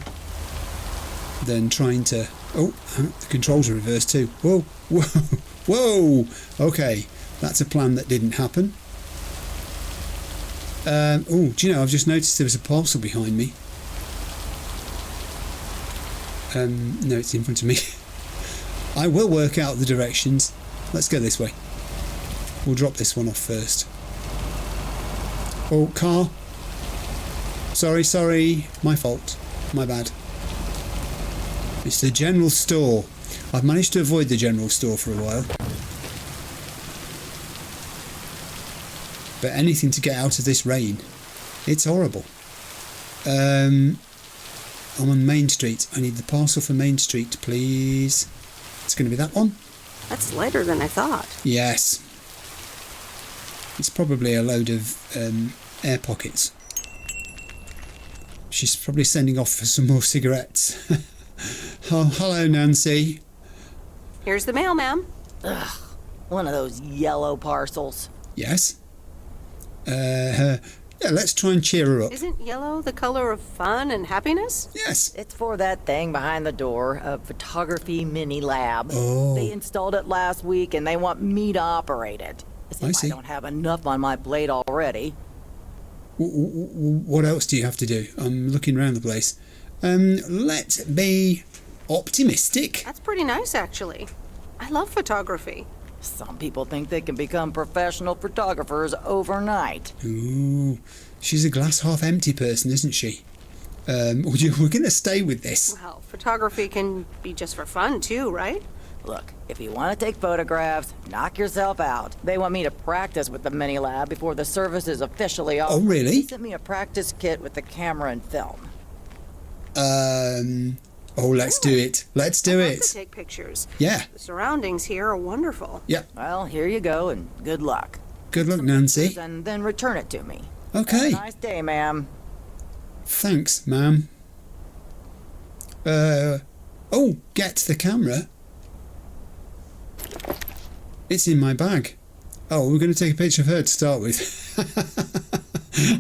than trying to... Oh, the controls are reversed too. Whoa, whoa, whoa. Okay, that's a plan that didn't happen. Oh, do you know, I've just noticed there was a parcel behind me. No, it's in front of me. I will work out the directions. Let's go this way. We'll drop this one off first. Oh, car. Sorry. My fault. My bad. It's the general store. I've managed to avoid the general store for a while. But anything to get out of this rain. It's horrible. I'm on Main Street. I need the parcel for Main Street, please. It's going to be that one. That's lighter than I thought. Yes. It's probably a load of air pockets. She's probably sending off for some more cigarettes. Oh, hello, Nancy. Here's the mail, ma'am. Ugh, one of those yellow parcels. Yes. Yeah, let's try and cheer her up. Isn't yellow the color of fun and happiness? Yes. It's for that thing behind the door, a photography mini lab. Oh. They installed it last week and they want me to operate it. As if I don't have enough on my plate already. What else do you have to do? I'm looking around the place. Let's be optimistic. That's pretty nice, actually. I love photography. Some people think they can become professional photographers overnight. Ooh, she's a glass half empty person, isn't she? We're going to stay with this. Well, photography can be just for fun too, right? Look, if you want to take photographs, knock yourself out. They want me to practice with the mini lab before the service is officially offered. Oh, really? They sent me a practice kit with the camera and film. Oh, let's do it. Let's do it. To take pictures. Yeah. The surroundings here are wonderful. Yeah. Well, here you go, and good luck. Good luck, Nancy. And then return it to me. Okay. Have a nice day, ma'am. Thanks, ma'am. Oh, get the camera. It's in my bag. Oh, we're going to take a picture of her to start with.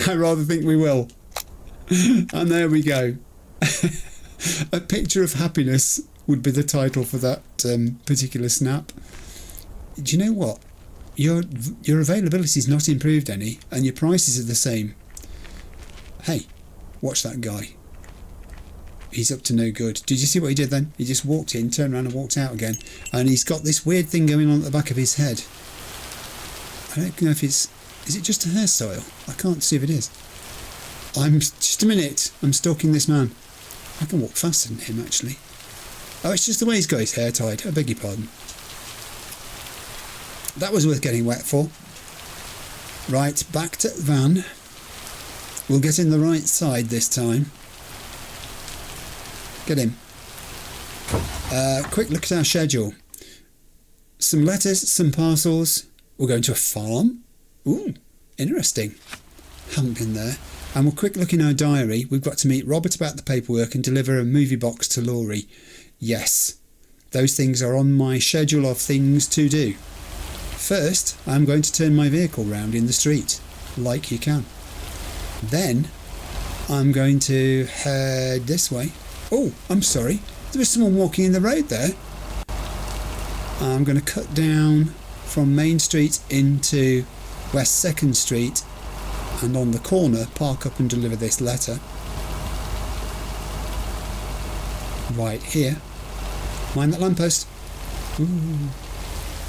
I rather think we will. And there we go. A picture of happiness would be the title for that particular snap. Do you know what? Your availability is not improved any, and your prices are the same. Hey, watch that guy. He's up to no good. Did you see what he did then? He just walked in, turned around and walked out again. And he's got this weird thing going on at the back of his head. I don't know if it's... Is it just a hairstyle? I can't see if it is. Just a minute. I'm stalking this man. I can walk faster than him, actually. Oh, it's just the way he's got his hair tied. I beg your pardon. That was worth getting wet for. Right, back to the van. We'll get in the right side this time. Get in. Quick look at our schedule. Some letters, some parcels. We're going to a farm. Ooh, interesting. Haven't been there. And we'll quick look in our diary. We've got to meet Robert about the paperwork and deliver a movie box to Laurie. Yes, those things are on my schedule of things to do. First, I'm going to turn my vehicle round in the street, like you can. Then, I'm going to head this way. Oh, I'm sorry. There was someone walking in the road there. I'm going to cut down from Main Street into West 2nd Street and on the corner park up and deliver this letter. Right here. Mind that lamppost. Ooh.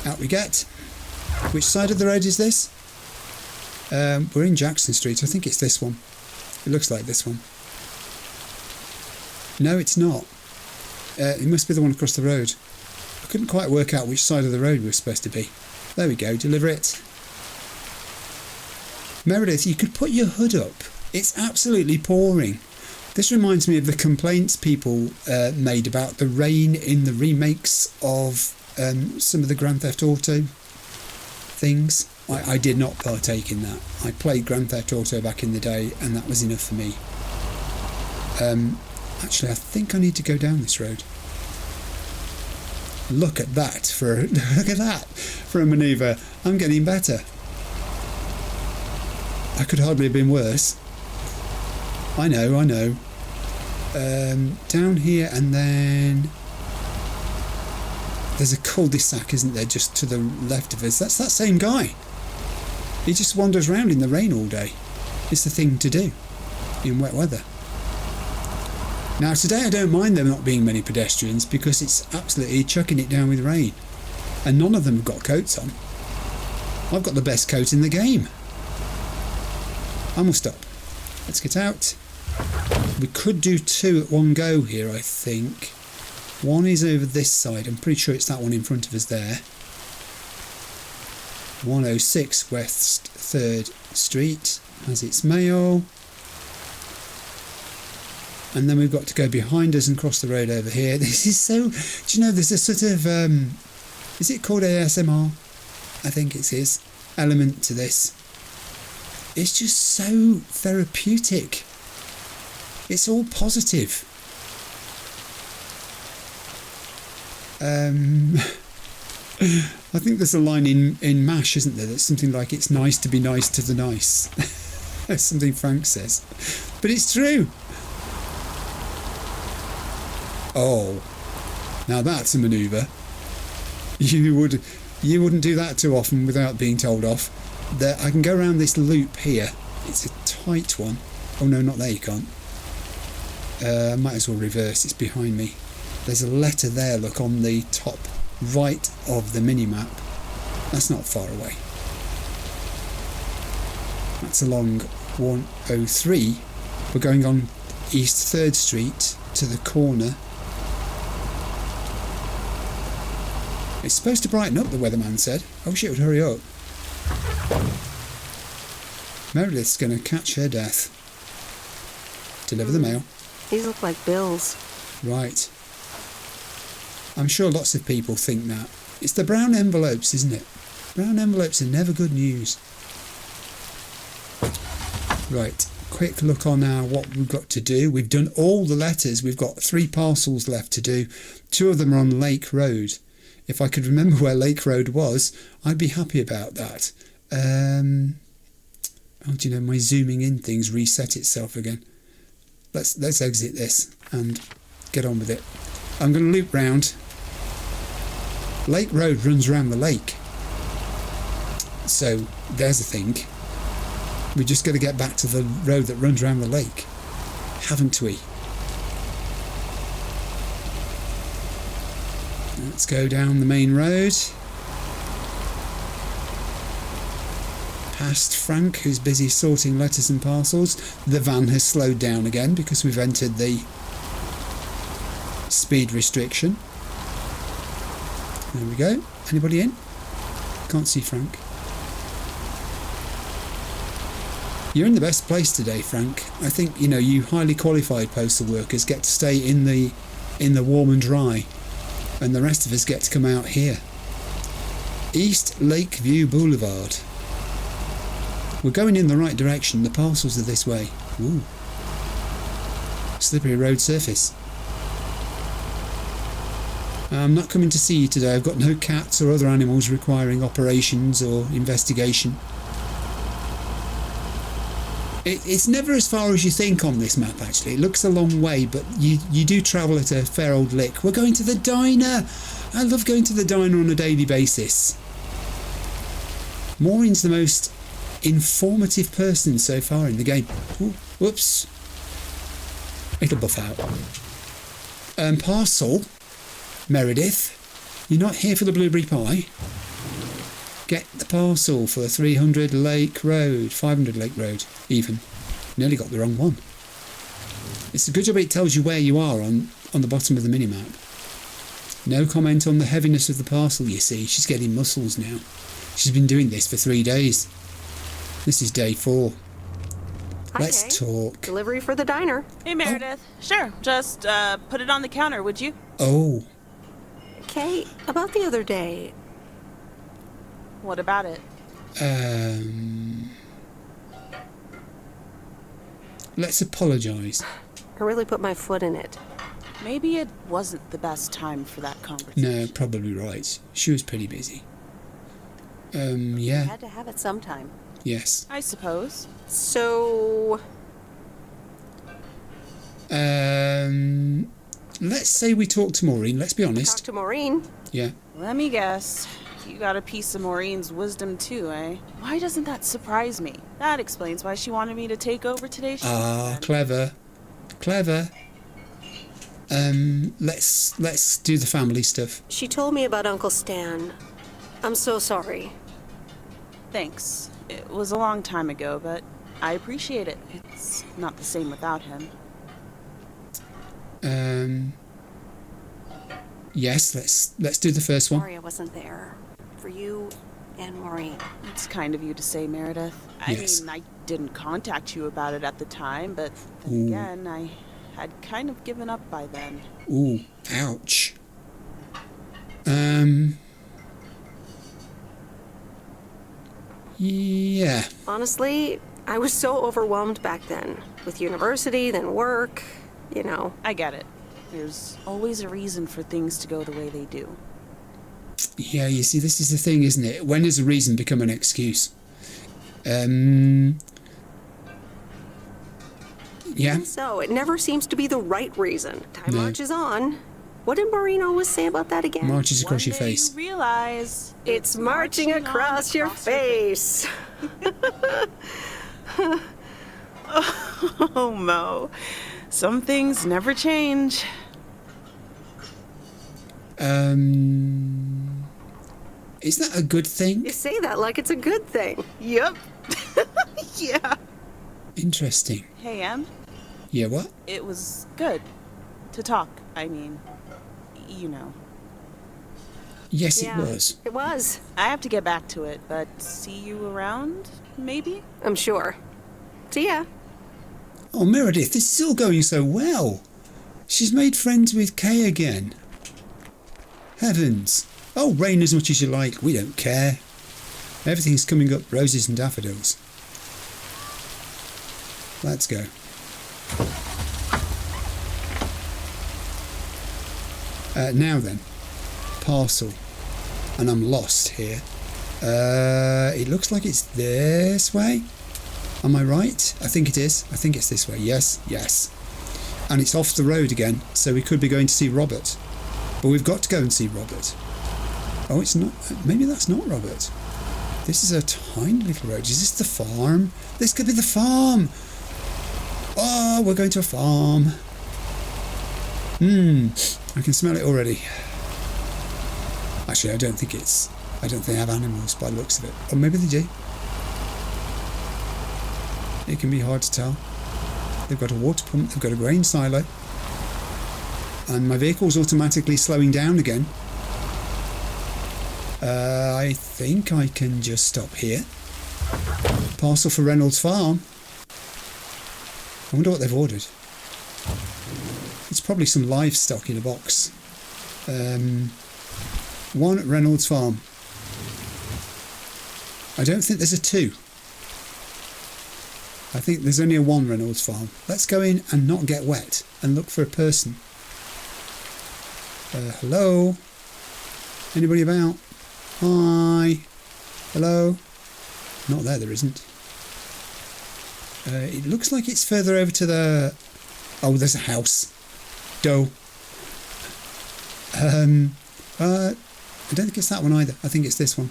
Out we get. Which side of the road is this? We're in Jackson Street. I think it's this one. It looks like this one. No, it's not. It must be the one across the road. I couldn't quite work out which side of the road we were supposed to be. There we go, deliver it. Meredith, you could put your hood up. It's absolutely pouring. This reminds me of the complaints people made about the rain in the remakes of some of the Grand Theft Auto things. I did not partake in that. I played Grand Theft Auto back in the day, and that was enough for me. Actually, I think I need to go down this road. Look at that for a manoeuvre. I'm getting better. I could hardly have been worse. I know. Down here, and then there's a cul-de-sac, isn't there, just to the left of us? That's that same guy. He just wanders around in the rain all day. It's the thing to do in wet weather. Now today I don't mind there not being many pedestrians because it's absolutely chucking it down with rain. And none of them have got coats on. I've got the best coat in the game. I will stop. Let's get out. We could do two at one go here, I think. One is over this side. I'm pretty sure it's that one in front of us there. 106 West 3rd Street has its mail. And then we've got to go behind us and cross the road over here. This is so... Do you know, there's a sort of... is it called ASMR? I think it is. Element to this. It's just so therapeutic. It's all positive. I think there's a line in MASH, isn't there? That's something like, it's nice to be nice to the nice. That's something Frank says. But it's true. Oh, now that's a manoeuvre. You wouldn't do that too often without being told off. I can go around this loop here. It's a tight one. Oh no, not there, you can't. Might as well reverse, it's behind me. There's a letter there, look, on the top right of the mini-map. That's not far away. That's along 103. We're going on East 3rd Street to the corner. It's supposed to brighten up, the weatherman said. I wish it would hurry up. Meredith's going to catch her death. Deliver the mail. These look like bills. Right. I'm sure lots of people think that. It's the brown envelopes, isn't it? Brown envelopes are never good news. Right. Quick look on now what we've got to do. We've done all the letters. We've got 3 parcels left to do. 2 of them are on Lake Road. If I could remember where Lake Road was, I'd be happy about that. Oh, do you know, my zooming in things reset itself again. Let's exit this and get on with it. I'm going to loop round. Lake Road runs around the lake. So there's a thing. We just got to get back to the road that runs around the lake, haven't we? Let's go down the main road. Past Frank, who's busy sorting letters and parcels. The van has slowed down again because we've entered the speed restriction. There we go. Anybody in? Can't see Frank. You're in the best place today, Frank. I think, you know, you highly qualified postal workers get to stay in the warm and dry, and the rest of us get to come out here. East Lakeview Boulevard. We're going in the right direction. The parcels are this way. Ooh. Slippery road surface. I'm not coming to see you today. I've got no cats or other animals requiring operations or investigation. It's never as far as you think on this map, actually. It looks a long way, but you do travel at a fair old lick. We're going to the diner. I love going to the diner on a daily basis. Maureen's the most informative person so far in the game. Ooh, whoops. It'll buff out. Parcel. Meredith, you're not here for the blueberry pie? Get the parcel for 300 Lake Road, 500 Lake Road, even. Nearly got the wrong one. It's a good job it tells you where you are on the bottom of the minimap. No comment on the heaviness of the parcel, you see. She's getting muscles now. She's been doing this for 3 days. This is day 4. Hi, Let's Kay. talk. Delivery for the diner. Hey, Meredith. Sure, just put it on the counter, would you? Oh, Kay, about the other day, What about it? let's apologise. I really put my foot in it. Maybe it wasn't the best time for that conversation. No, probably right. She was pretty busy. I Yeah, had to have it sometime. yes. I suppose. So, Let's say we talk to Maureen, let's be talk honest. to Maureen. Yeah. Let me guess. You got a piece of Maureen's wisdom too, eh? Why doesn't that surprise me? That explains why she wanted me to take over today's show. Ah, clever. Clever. Let's do the family stuff. She told me about Uncle Stan. I'm so sorry. Thanks. It was a long time ago, but I appreciate it. It's not the same without him. Yes, let's do the first one. Sorry I wasn't there. For you and Maureen. It's kind of you to say, Meredith. Yes. I mean, I didn't contact you about it at the time, but then again, I had kind of given up by then. Ooh, ouch. Yeah. Honestly, I was so overwhelmed back then. With university, then work, you know. I get it. There's always a reason for things to go the way they do. Yeah, you see, this is the thing, isn't it? When does a reason become an excuse? Yeah. Even so, it never seems to be the right reason. Time No. marches on. What did Maureen always say about that again? Marches across your One day face. you realize It's marching on across your face. Oh, Mo. Some things never change. Is that a good thing? You say that like it's a good thing. Yep. Yeah. Interesting. Hey, Em. Yeah, what? It was good to talk. I mean, you know. Yes, Yeah, it was. It was. I have to get back to it, but see you around, maybe? I'm sure. See ya. Oh, Meredith, this is all going so well. She's made friends with Kay again. Heavens. Oh, rain as much as you like. We don't care. Everything's coming up roses and daffodils. Let's go. Now then. Parcel. And I'm lost here. It looks like it's this way. Am I right? I think it is. I think it's this way. Yes, yes. And it's off the road again, so we could be going to see Robert. But we've got to go and see Robert. Oh, it's not. Maybe that's not Robert. This is a tiny little road. Is this the farm? This could be the farm. Oh, we're going to a farm. I can smell it already. Actually, I don't think they have animals by the looks of it. Or maybe they do. It can be hard to tell. They've got a water pump, they've got a grain silo. And my vehicle's automatically slowing down again. I think I can just stop here. Parcel for Reynolds Farm. I wonder what they've ordered. It's probably some livestock in a box. One at Reynolds Farm. I don't think there's a 2. I think there's only a 1 Reynolds Farm. Let's go in and not get wet and look for a person. Hello? Anybody about? Hi? Hello? Not there isn't. It looks like it's further over to the... Oh, there's a house. Doe. I don't think it's that one either. I think it's this one.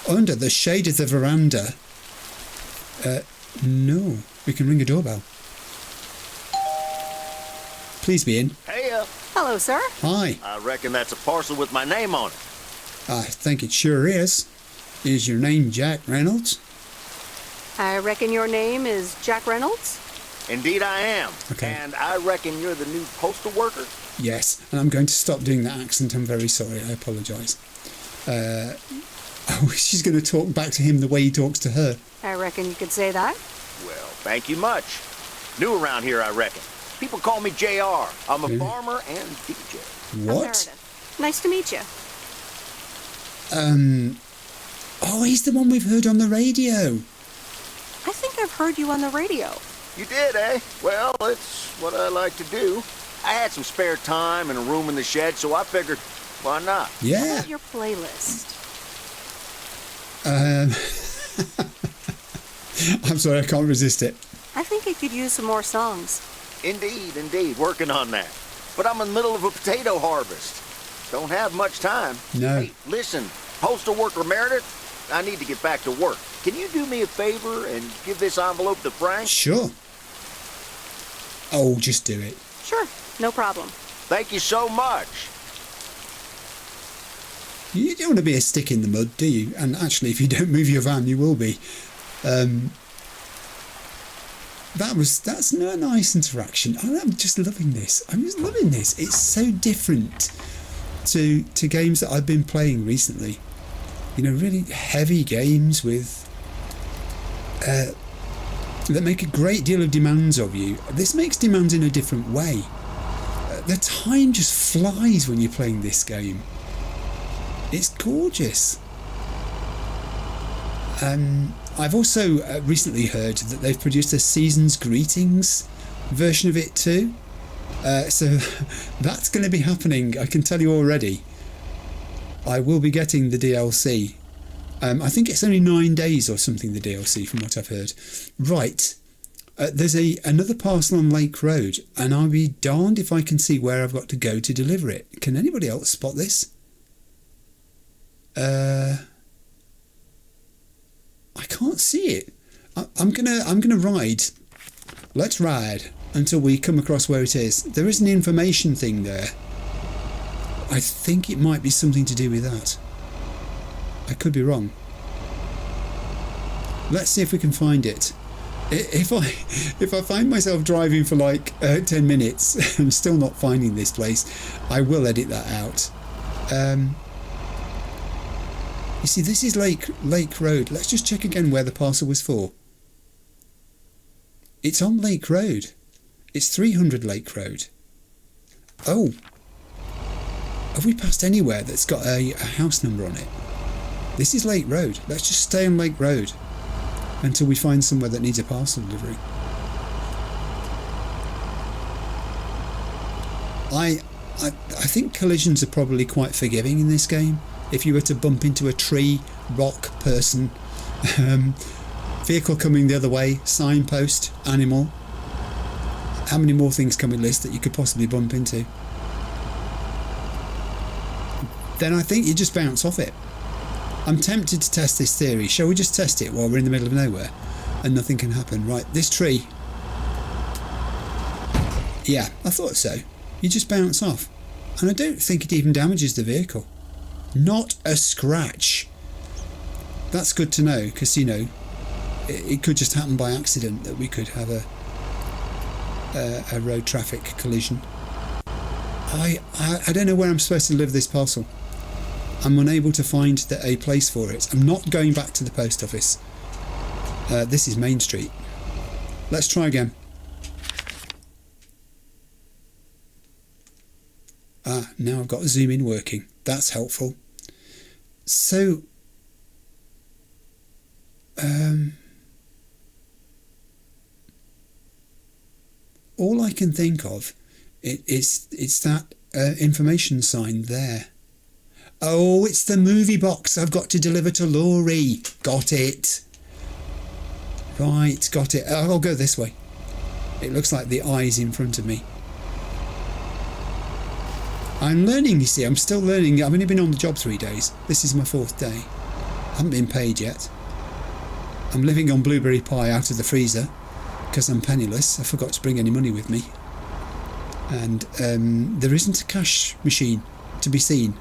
Under the shade of the veranda. No. We can ring a doorbell. Please be in. Hey, Hello, sir. Hi. I reckon that's a parcel with my name on it. I think it sure is. Is your name Jack Reynolds? I reckon your name is Jack Reynolds? Indeed I am. Okay. And I reckon you're the new postal worker? Yes, and I'm going to stop doing that accent. I'm very sorry. I apologise. She's going to talk back to him the way he talks to her. I reckon you could say that. Well, thank you much. New around here, I reckon. People call me JR. I'm a farmer and DJ. I'm What? Meredith. Nice to meet you. Oh, he's the one we've heard on the radio. I think I've heard you on the radio. You did, eh? Well, it's what I like to do. I had some spare time and a room in the shed, so I figured, why not? How Yeah. about your playlist? I'm sorry, I can't resist it. I think it could use some more songs. Indeed, working on that. But I'm in the middle of a potato harvest. Don't have much time. No. Hey, listen, postal worker Meredith, I need to get back to work. Can you do me a favor and give this envelope to Frank? Sure. Oh, just do it. Sure, no problem. Thank you so much. You don't want to be a stick in the mud, do you? And actually, if you don't move your van, you will be. That's a nice interaction. I'm just loving this. I'm just loving this. It's so different to games that I've been playing recently. You know, really heavy games with that make a great deal of demands of you. This makes demands in a different way. The time just flies when you're playing this game. It's gorgeous. I've also recently heard that they've produced a Season's Greetings version of it too. So that's going to be happening, I can tell you already. I will be getting the DLC. I think it's only 9 days or something, the DLC, from what I've heard. Right. There's another parcel on Lake Road, and I'll be darned if I can see where I've got to go to deliver it. Can anybody else spot this? I can't see it. I'm gonna ride. Let's ride until we come across where it is. There is an information thing there. I think it might be something to do with that. I could be wrong. Let's see if we can find it. If I find myself driving for like 10 minutes and still not finding this place, I will edit that out. You see, this is Lake Road. Let's just check again where the parcel was for. It's on Lake Road. It's 300 Lake Road. Oh. Have we passed anywhere that's got a house number on it? This is Lake Road. Let's just stay on Lake Road until we find somewhere that needs a parcel delivery. I think collisions are probably quite forgiving in this game. If you were to bump into a tree, rock, person, vehicle coming the other way, signpost, animal, how many more things can we list that you could possibly bump into? Then I think you just bounce off it. I'm tempted to test this theory. Shall we just test it while we're in the middle of nowhere and nothing can happen? Right, this tree. Yeah, I thought so. You just bounce off. And I don't think it even damages the vehicle. Not a scratch. That's good to know, because, you know, it could just happen by accident that we could have a road traffic collision. I don't know where I'm supposed to deliver this parcel. I'm unable to find a place for it. I'm not going back to the post office. This is Main Street. Let's try again. Now I've got zoom in working. That's helpful. So, all I can think of it's that information sign there. Oh, it's the movie box I've got to deliver to Laurie. Got it. Right, got it. I'll go this way. It looks like the eye's in front of me. I'm learning, you see. I'm still learning. I've only been on the job 3 days. This is my 4th day. I haven't been paid yet. I'm living on blueberry pie out of the freezer because I'm penniless. I forgot to bring any money with me. And there isn't a cash machine to be seen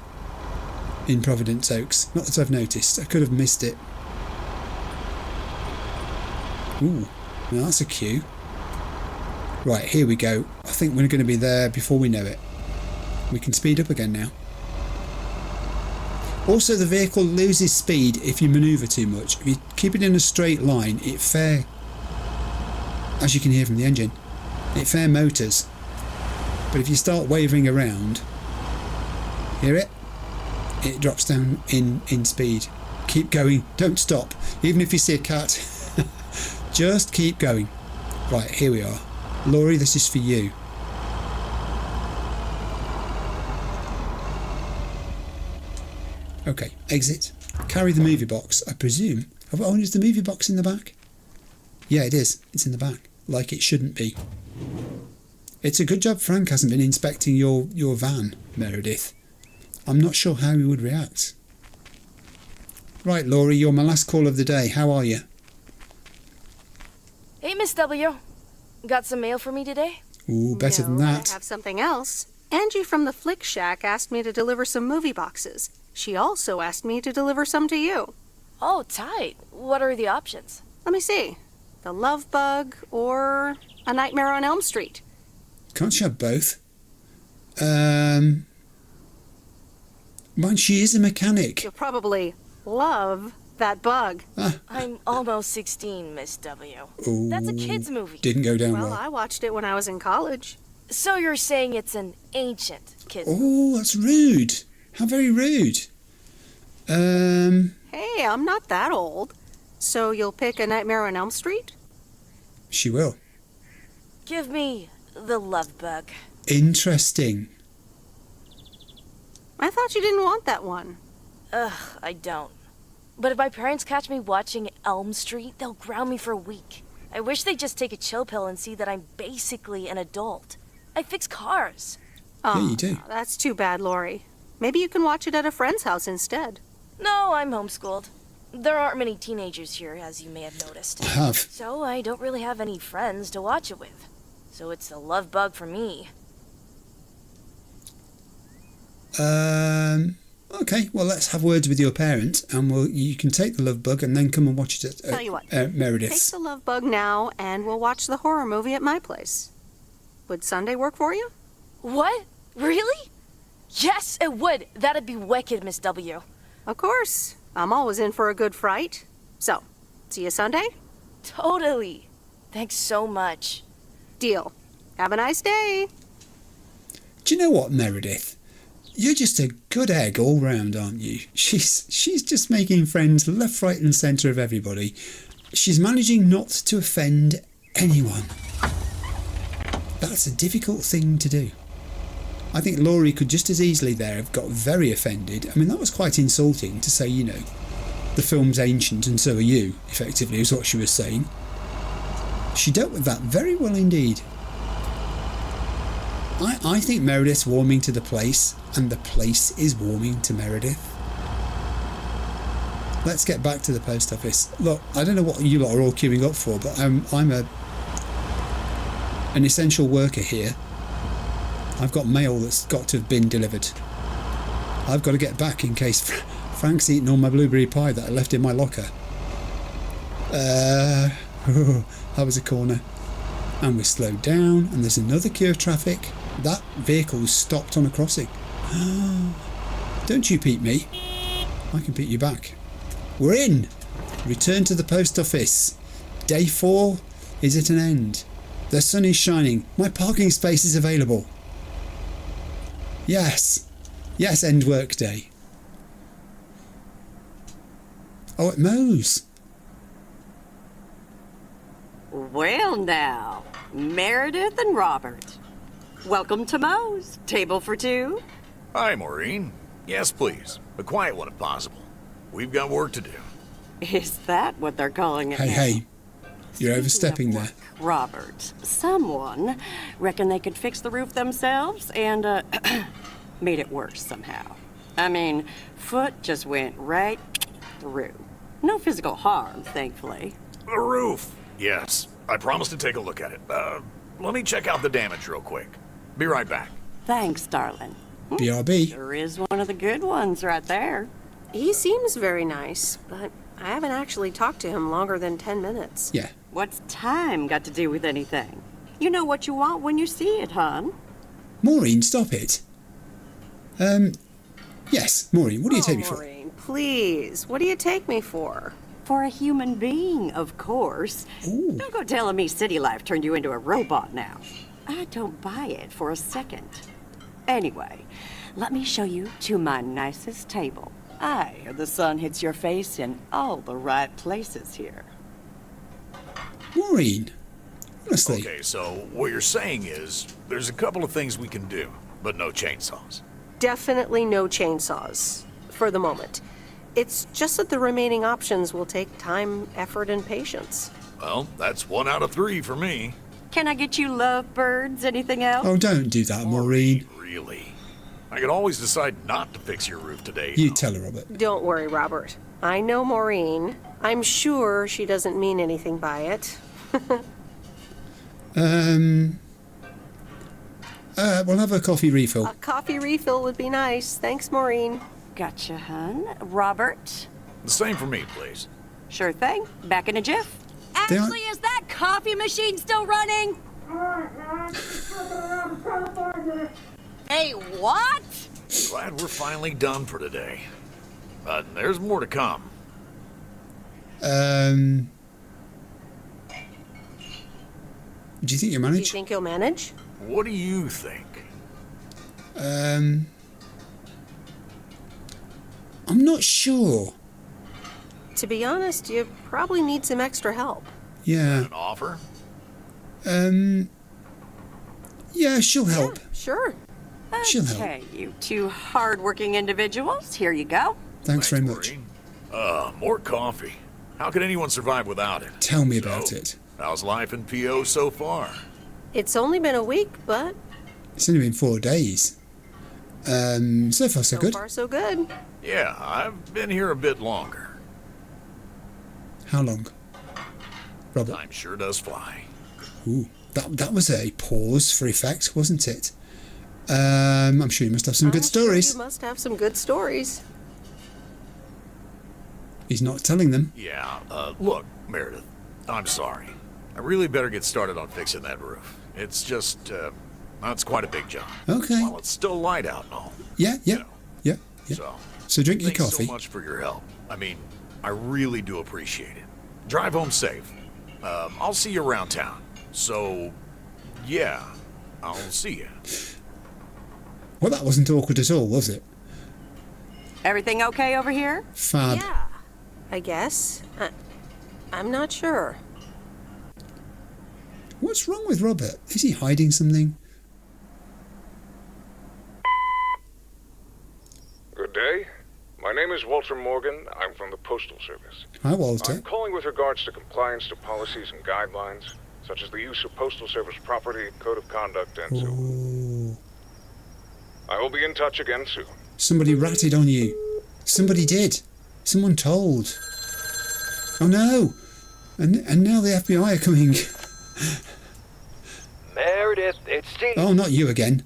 in Providence Oaks. Not that I've noticed. I could have missed it. Ooh, now that's a queue. Right, here we go. I think we're going to be there before we know it. We can speed up again now. Also, the vehicle loses speed if you manoeuvre too much. If you keep it in a straight line, it fair, as you can hear from the engine, it fair motors. But if you start wavering around, hear it? It drops down in speed. Keep going, don't stop. Even if you see a cat, just keep going. Right, here we are. Laurie, this is for you. Okay, exit. Carry the movie box, I presume. Oh, is the movie box in the back? Yeah, it is. It's in the back. Like it shouldn't be. It's a good job Frank hasn't been inspecting your van, Meredith. I'm not sure how he would react. Right, Laurie, you're my last call of the day. How are you? Hey, Miss W. Got some mail for me today? Ooh, better than that. I have something else. Angie from the Flick Shack asked me to deliver some movie boxes. She also asked me to deliver some to you. Oh, tight. What are the options? Let me see. The Love Bug or A Nightmare on Elm Street. Can't you have both? Well, she is a mechanic. You'll probably love that bug. I'm almost 16, Miss W. Ooh, that's a kid's movie. Didn't go down well. Well, I watched it when I was in college. So you're saying it's an ancient kid's movie? Oh, that's rude. How very rude. Hey, I'm not that old. So you'll pick A Nightmare on Elm Street? She will. Give me The Love Bug. Interesting. I thought you didn't want that one. Ugh, I don't. But if my parents catch me watching Elm Street, they'll ground me for a week. I wish they'd just take a chill pill and see that I'm basically an adult. I fix cars. Oh, yeah, you do. That's too bad, Laurie. Maybe you can watch it at a friend's house instead. No, I'm homeschooled. There aren't many teenagers here, as you may have noticed. I have. So I don't really have any friends to watch it with. So it's the love bug for me. Okay, well, let's have words with your parents, and you can take the Love Bug and then come and watch it at Tell you what, Meredith's. take the Love Bug now, and we'll watch the horror movie at my place. Would Sunday work for you? What? Really? Yes, it would. That'd be wicked, Miss W. Of course. I'm always in for a good fright. So, see you Sunday? Totally. Thanks so much. Deal. Have a nice day. Do you know what, Meredith? You're just a good egg all round, aren't you? She's just making friends left, right and centre of everybody. She's managing not to offend anyone. That's a difficult thing to do. I think Laurie could just as easily there have got very offended. I mean, that was quite insulting to say, you know, the film's ancient and so are you, effectively, is what she was saying. She dealt with that very well indeed. I think Meredith's warming to the place, and the place is warming to Meredith. Let's get back to the post office. Look, I don't know what you lot are all queuing up for, but I'm an essential worker here. I've got mail that's got to have been delivered. I've got to get back in case Frank's eaten all my blueberry pie that I left in my locker. That was a corner. And we're slowed down, and there's another queue of traffic. That vehicle's stopped on a crossing. Don't you peep me. I can peep you back. We're in. Return to the post office. Day 4 is at an end. The sun is shining. My parking space is available. Yes. Yes, end work day. Oh, it mows. Well now, Meredith and Robert. Welcome to Moe's. Table for two? Hi, Maureen. Yes, please. A quiet one if possible. We've got work to do. Is that what they're calling it now? Hey, you're overstepping there. Robert, someone reckoned they could fix the roof themselves and, made it worse somehow. I mean, foot just went right through. No physical harm, thankfully. The roof. Yes, I promised to take a look at it. Let me check out the damage real quick. Be right back. Thanks, darling. BRB. Sure is one of the good ones right there. He seems very nice, but I haven't actually talked to him longer than 10 minutes. Yeah. What's time got to do with anything? You know what you want when you see it, hon. Maureen, stop it. Yes, Maureen, what do you take me for? Maureen, please. What do you take me for? For a human being, of course. Ooh. Don't go telling me city life turned you into a robot now. I don't buy it for a second. Anyway, let me show you to my nicest table. The sun hits your face in all the right places here. Maureen, honestly. Okay, so what you're saying is there's a couple of things we can do, but no chainsaws. Definitely no chainsaws, for the moment. It's just that the remaining options will take time, effort, and patience. Well, that's 1 out of 3 for me. Can I get you lovebirds? Anything else? Oh, don't do that, Maureen. Really? I could always decide not to fix your roof today. You tell her, Robert. Don't worry, Robert. I know Maureen. I'm sure she doesn't mean anything by it. We'll have a coffee refill. A coffee refill would be nice. Thanks, Maureen. Gotcha, hun. Robert? The same for me, please. Sure thing. Back in a jiff. Actually, is that coffee machine still running? Hey, what? Glad we're finally done for today. But there's more to come. Do you think you'll Do you manage? think you'll manage? What do you think? I'm not sure. To be honest, you probably need some extra help. Yeah. An offer? Yeah, she'll help. Yeah, sure. She'll help. Okay, you two hard-working individuals. Here you go. Thanks very much. Maureen. More coffee. How could anyone survive without it? Tell me about it. How's life in PO so far? It's only been a week, but It's only been 4 days. So far so good. so far so good. Yeah, I've been here a bit longer. How long? Robert? Time sure does fly. Ooh, that was a pause for effect, wasn't it? I'm sure you must have some good stories. Sure you must have some good stories. He's not telling them. Yeah, look, Meredith, I'm sorry. I really better get started on fixing that roof. It's just, it's quite a big job. Okay. Well, it's still light out and all. Yeah. So drink your Thanks coffee. so much for your help. I mean, I really do appreciate it. Drive home safe. I'll see you around town. So, yeah, I'll see you. Well, that wasn't awkward at all, was it? Everything okay over here? Fab. Yeah, I guess. I'm not sure. What's wrong with Robert? Is he hiding something? Good day. My name is Walter Morgan. I'm from the Postal Service. Hi, Walter. I'm calling with regards to compliance to policies and guidelines, such as the use of Postal Service property, code of conduct, and so on. Ooh. I will be in touch again soon. Somebody ratted on you. Somebody did. Someone told. Oh no! And now the FBI are coming. Meredith, it's Steve. Oh, not you again.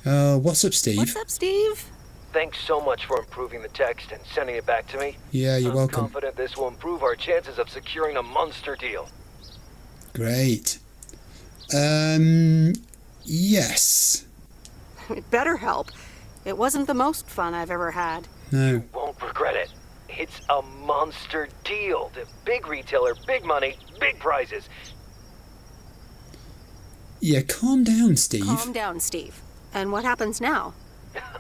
What's up, Steve? What's up, Steve? Thanks so much for improving the text and sending it back to me. Yeah, you're I'm welcome. confident this will improve our chances of securing a monster deal. Great. Yes. It better help. It wasn't the most fun I've ever had. No. Won't regret it. It's a monster deal. The big retailer, big money, big prizes. Yeah, calm down, Steve. Calm down, Steve. And what happens now?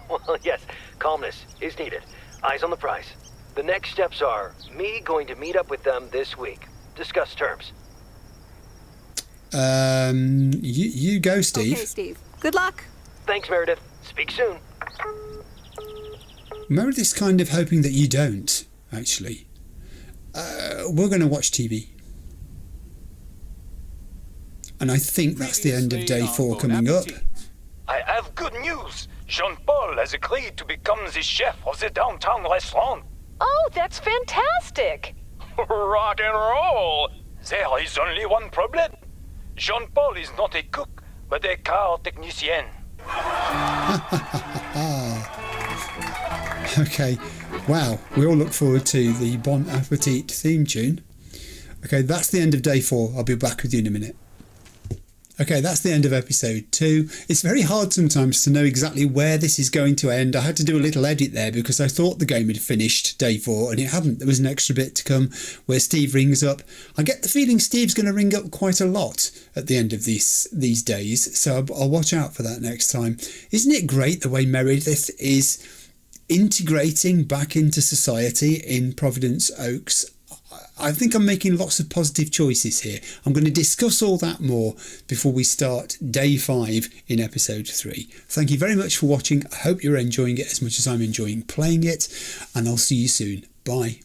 Well, yes, calmness is needed. Eyes on the prize. The next steps are me going to meet up with them this week. Discuss terms. You go, Steve. Okay, Steve. Good luck. Thanks, Meredith. Speak soon. Meredith's kind of hoping that you don't, actually. We're going to watch TV. And I think that's the end of day 4 coming up. I have good news. Jean-Paul has agreed to become the chef of the downtown restaurant. Oh, that's fantastic. Rock and roll. There is only one problem. Jean-Paul is not a cook, but a car technician. Okay, wow, we all look forward to the Bon Appetit theme tune. Okay, that's the end of day 4. I'll be back with you in a minute. Okay, that's the end of episode 2. It's very hard sometimes to know exactly where this is going to end. I had to do a little edit there because I thought the game had finished day 4 and it hadn't. There was an extra bit to come where Steve rings up. I get the feeling Steve's going to ring up quite a lot at the end of these days, so I'll watch out for that next time. Isn't it great the way Meredith is integrating back into society in Providence Oaks? I think I'm making lots of positive choices here. I'm going to discuss all that more before we start day 5 in episode 3. Thank you very much for watching. I hope you're enjoying it as much as I'm enjoying playing it, and I'll see you soon. Bye.